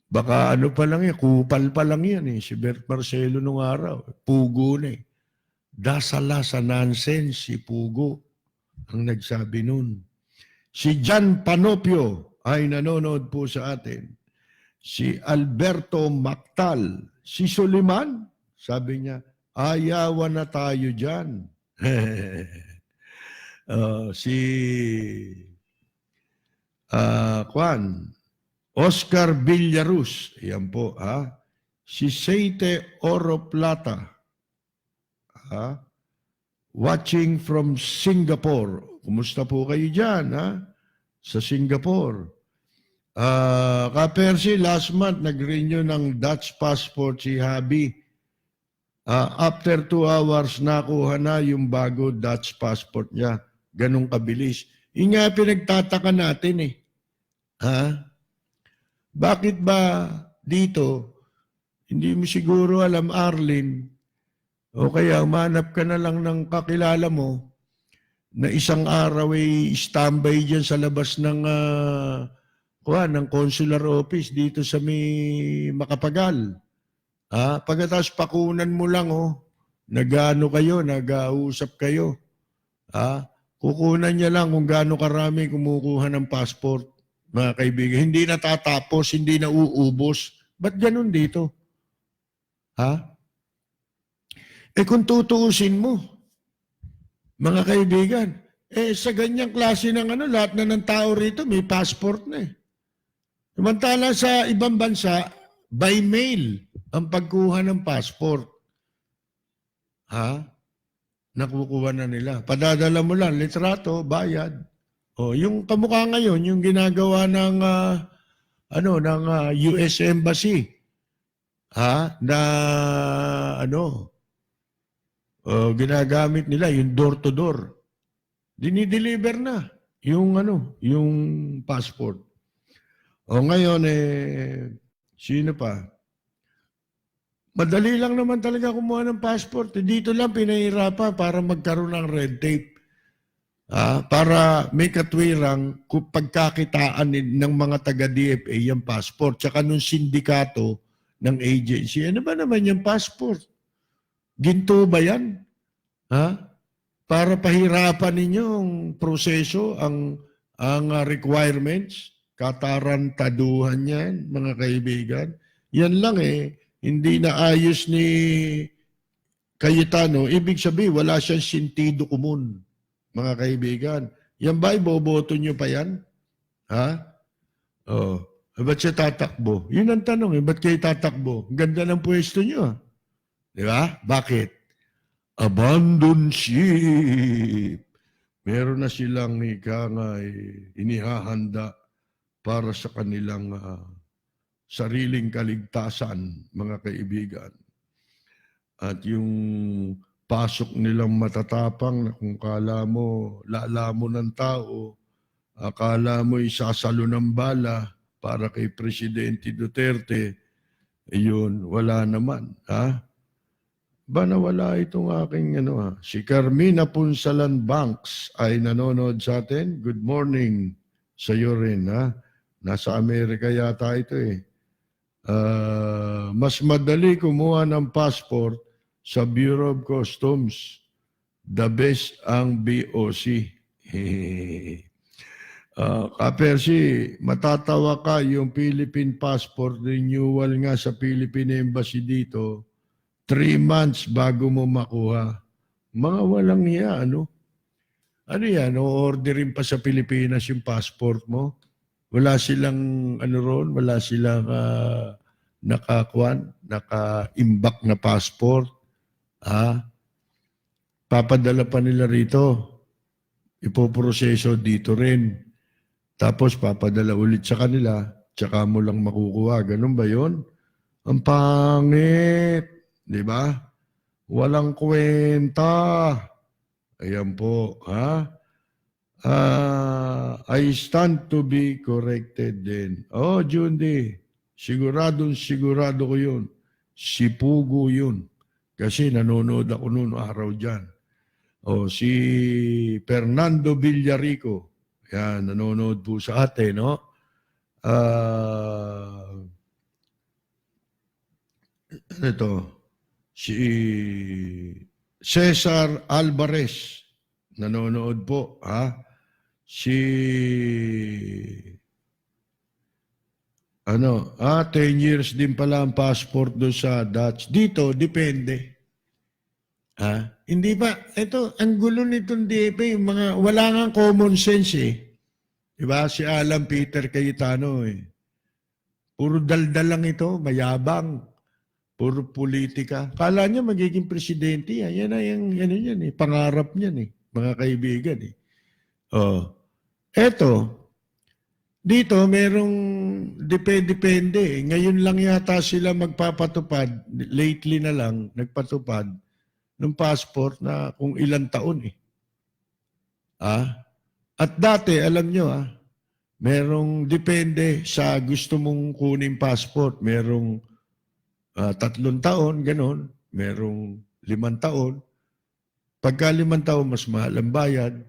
Baka pa lang yan, kupal pa lang yan eh. Si Bert Marcelo nung araw. Pugo na eh. Dasalasa nonsense, si Pugo ang nagsabi nun. Si John Panopio ay nanonood po sa atin. Si Alberto Mactal. Si Suliman, sabi niya, ayawan na tayo dyan. Si Oscar Villarus, yan po, si Seite Oro Plata, watching from Singapore. Kumusta po kayo dyan, sa Singapore? Ka-Percy, last month, nag-renew ng Dutch passport si Habi. After 2 hours, nakuha na yung bago Dutch passport niya. Ganong kabilis. Yung nga pinagtataka natin eh. Bakit ba dito, hindi mo siguro alam, Arlene, o kaya umanap ka na lang ng kakilala mo na isang araw ay standby dyan sa labas ng consular office dito sa may Makapagal. Pagkatapos pakunan mo lang, nag-uusap kayo. Kukunan niya lang kung gaano karami kumukuha ng passport, mga kaibigan. Hindi natatapos, hindi na uubos. Ba't ganun dito? Kung tutuusin mo, mga kaibigan, sa ganyang klase ng lahat na ng tao rito may passport na eh. Samantala sa ibang bansa, by mail ang pagkuha ng passport. Nakukuha na nila. Padadala mo lang, litrato, bayad. Yung kamukha ngayon, yung ginagawa ng US Embassy. Na ginagamit nila yung door to door. Dinideliver na yung passport. Ngayon sino pa? Madali lang naman talaga kumuha ng passport. Dito lang pinahirapan para magkaroon ng red tape. Para may katwirang pagkakitaan ng mga taga-DFA yung passport. Tsaka nung sindikato ng agency. Ano ba naman yung passport? Ginto ba yan? Para pahirapan ninyo ang proseso, ang requirements, katarantaduhan yan, mga kaibigan. Yan lang hindi na ayos ni Cayetano. Ibig sabihin, wala siyang sentido kumun, mga kaibigan. Yan ba, iboboto nyo pa yan? Ba't siya tatakbo? Yun ang tanong, ba't kayo tatakbo? Ang ganda ng pwesto nyo. Di ba? Bakit? Abandon ship. Meron na silang inihahanda para sa kanilang sariling kaligtasan, mga kaibigan. At yung pasok nilang matatapang na kung kala mo, lala mo ng tao, akala mo isasalo ng bala para kay Presidente Duterte, yun, wala naman. Ba nawala itong aking si Carmina Punsalan Banks ay nanonood sa atin. Good morning sa iyo rin. Nasa Amerika yata ito mas madali kumuha ng passport sa Bureau of Customs. The best ang BOC. Kapersi, matatawa ka yung Philippine passport renewal nga sa Philippine Embassy dito. 3 months bago mo makuha. Mga walang hiya, Ano yan? O-orderin pa sa Pilipinas yung passport mo? Wala silang, wala silang naka-imbak na passport. Papadala pa nila rito. Ipoproseso dito rin. Tapos papadala ulit sa kanila. Tsaka mo lang makukuha. Ganun ba yun? Ang pangit. Di ba? Walang kwenta. Ayan po. I stand to be corrected din. Jundi. Sigurado ko yun. Si Pugo yun. Kasi nanonood ako noon araw dyan. Si Fernando Villarico. Yan, nanonood po sa atin, no? Si Cesar Alvarez. Nanonood po, Si 10 years din pala ang passport doon sa Dutch. Dito, depende. Hindi ba? Ito, ang gulo nitong DFA, yung mga, wala nga common sense Diba? Si Alan Peter Cayetano Puro daldal lang ito, mayabang. Puro politika. Kala niya magiging presidente. Yan na yung pangarap niyan mga kaibigan Eto, dito merong depende. Ngayon lang yata sila magpapatupad, lately na lang, nagpatupad ng passport na kung ilang taon At dati, alam nyo merong depende sa gusto mong kunin passport. Merong 3 taon, ganon. Merong 5 taon. Pagka 5 taon, mas mahal ang bayad.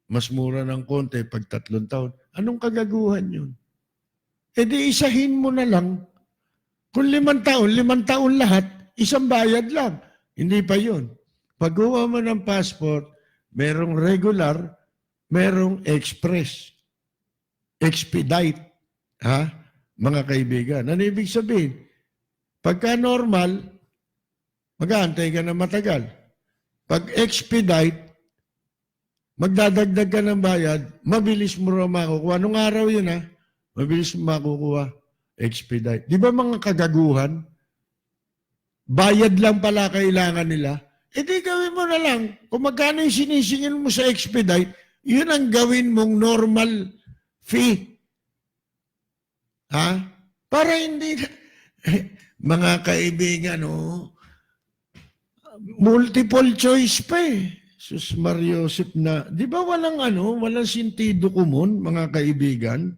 Mas mura ng konti pag 3 taon. Anong kagaguhan yun? Di isahin mo na lang. Kung 5 taon lahat, isang bayad lang. Hindi pa yun. Pagkuha mo ng passport, merong regular, merong express. Expedite. Mga kaibigan. Ano ibig sabihin? Pagka normal, mag-aantay ka na matagal. Pag expedite, magdadagdag ka ng bayad, mabilis mo rin makukuha. Anong araw yun Mabilis mo makukuha. Expedite. Di ba mga kagaguhan? Bayad lang pala kailangan nila. Di gawin mo na lang. Kung magkano yung sinisingil mo sa expedite, yun ang gawin mong normal fee. Ha? Para hindi na... Mga kaibigan, multiple choice pa eh. Sus Mariosep na, di ba walang sentido kumun, mga kaibigan?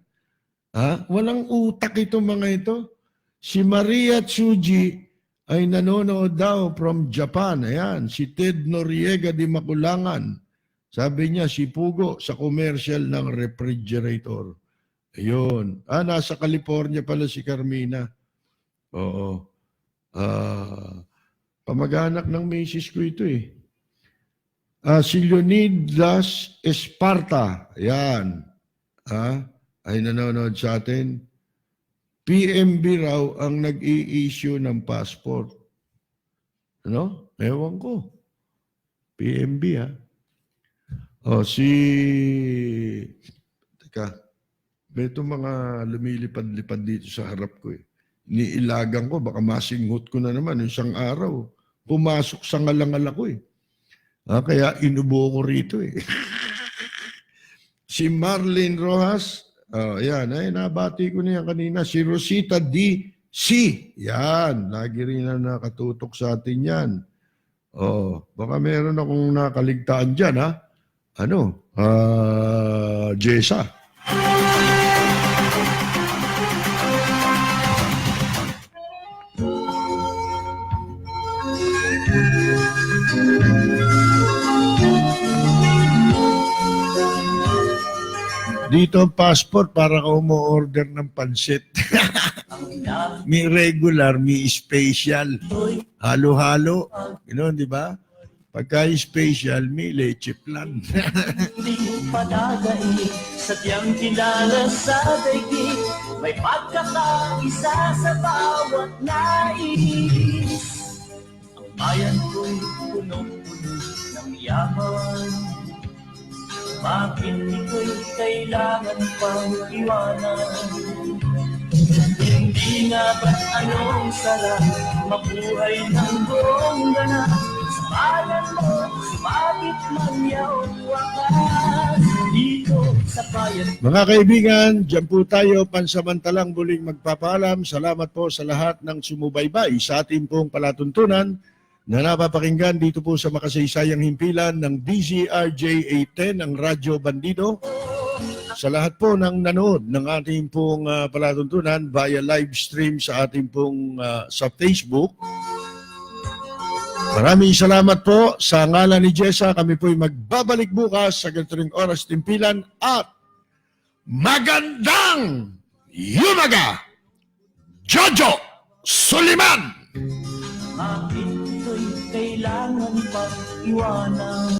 Ha? Walang utak ito mga ito. Si Maria Tsuji ay nanonood daw from Japan. Ayan, si Ted Noriega di Makulangan. Sabi niya, si Pugo sa commercial ng refrigerator. Ayun. Nasa California pala si Carmina. Oo. Pamag-anak ng misis ko ito eh. Si Leonidas Esparta. Ayan. Ay nanonood sa atin. PMB raw ang nag-i-issue ng passport. Ano? Ewan ko. PMB Teka. May itong mga lumilipad-lipad dito sa harap ko eh. Niilagan ko, baka masinghot ko na naman isang araw. Pumasok sa ngalangal ako eh. Kaya inubo ko rito eh. Si Marlene Rojas, yan, nabati ko niya kanina. Si Rosita D.C. Yan, lagi rin na nakatutok sa atin yan. Baka meron akong nakaligtaan dyan, ha? Jessa. Dito ang passport para ka umu-order ng pansit. May regular, may special. Halo-halo. Di ba? Pagka special, may leche plan. Hindi padagay, sadyang kilala sa daigdig. May pagkakaisa sa bawat nais. Ang bayan ko'y punong-puno ng yaman. Bakit ito'y kailangan pang iwanan? Hindi nga ba't anong sarap mabuhay ng buong ganap? Sa bayan mo, sumabit man yaong wakas. Dito sa bayan. Mga kaibigan, dyan po tayo pansamantalang muling magpapaalam. Salamat po sa lahat ng sumubaybay sa ating pong palatuntunan na napapakinggan dito po sa makasaysayang himpilan ng DZRJ 810, ang Radyo Bandido. Sa lahat po ng nanood ng ating pong palatuntunan via live stream sa ating pong sa Facebook. Maraming salamat po. Sa ngalan ni Jessa, kami po'y magbabalik bukas sa ganitong oras timpilan at magandang yumaga! Jojo Suliman! Bakit ito'y kailangan pang iwanan?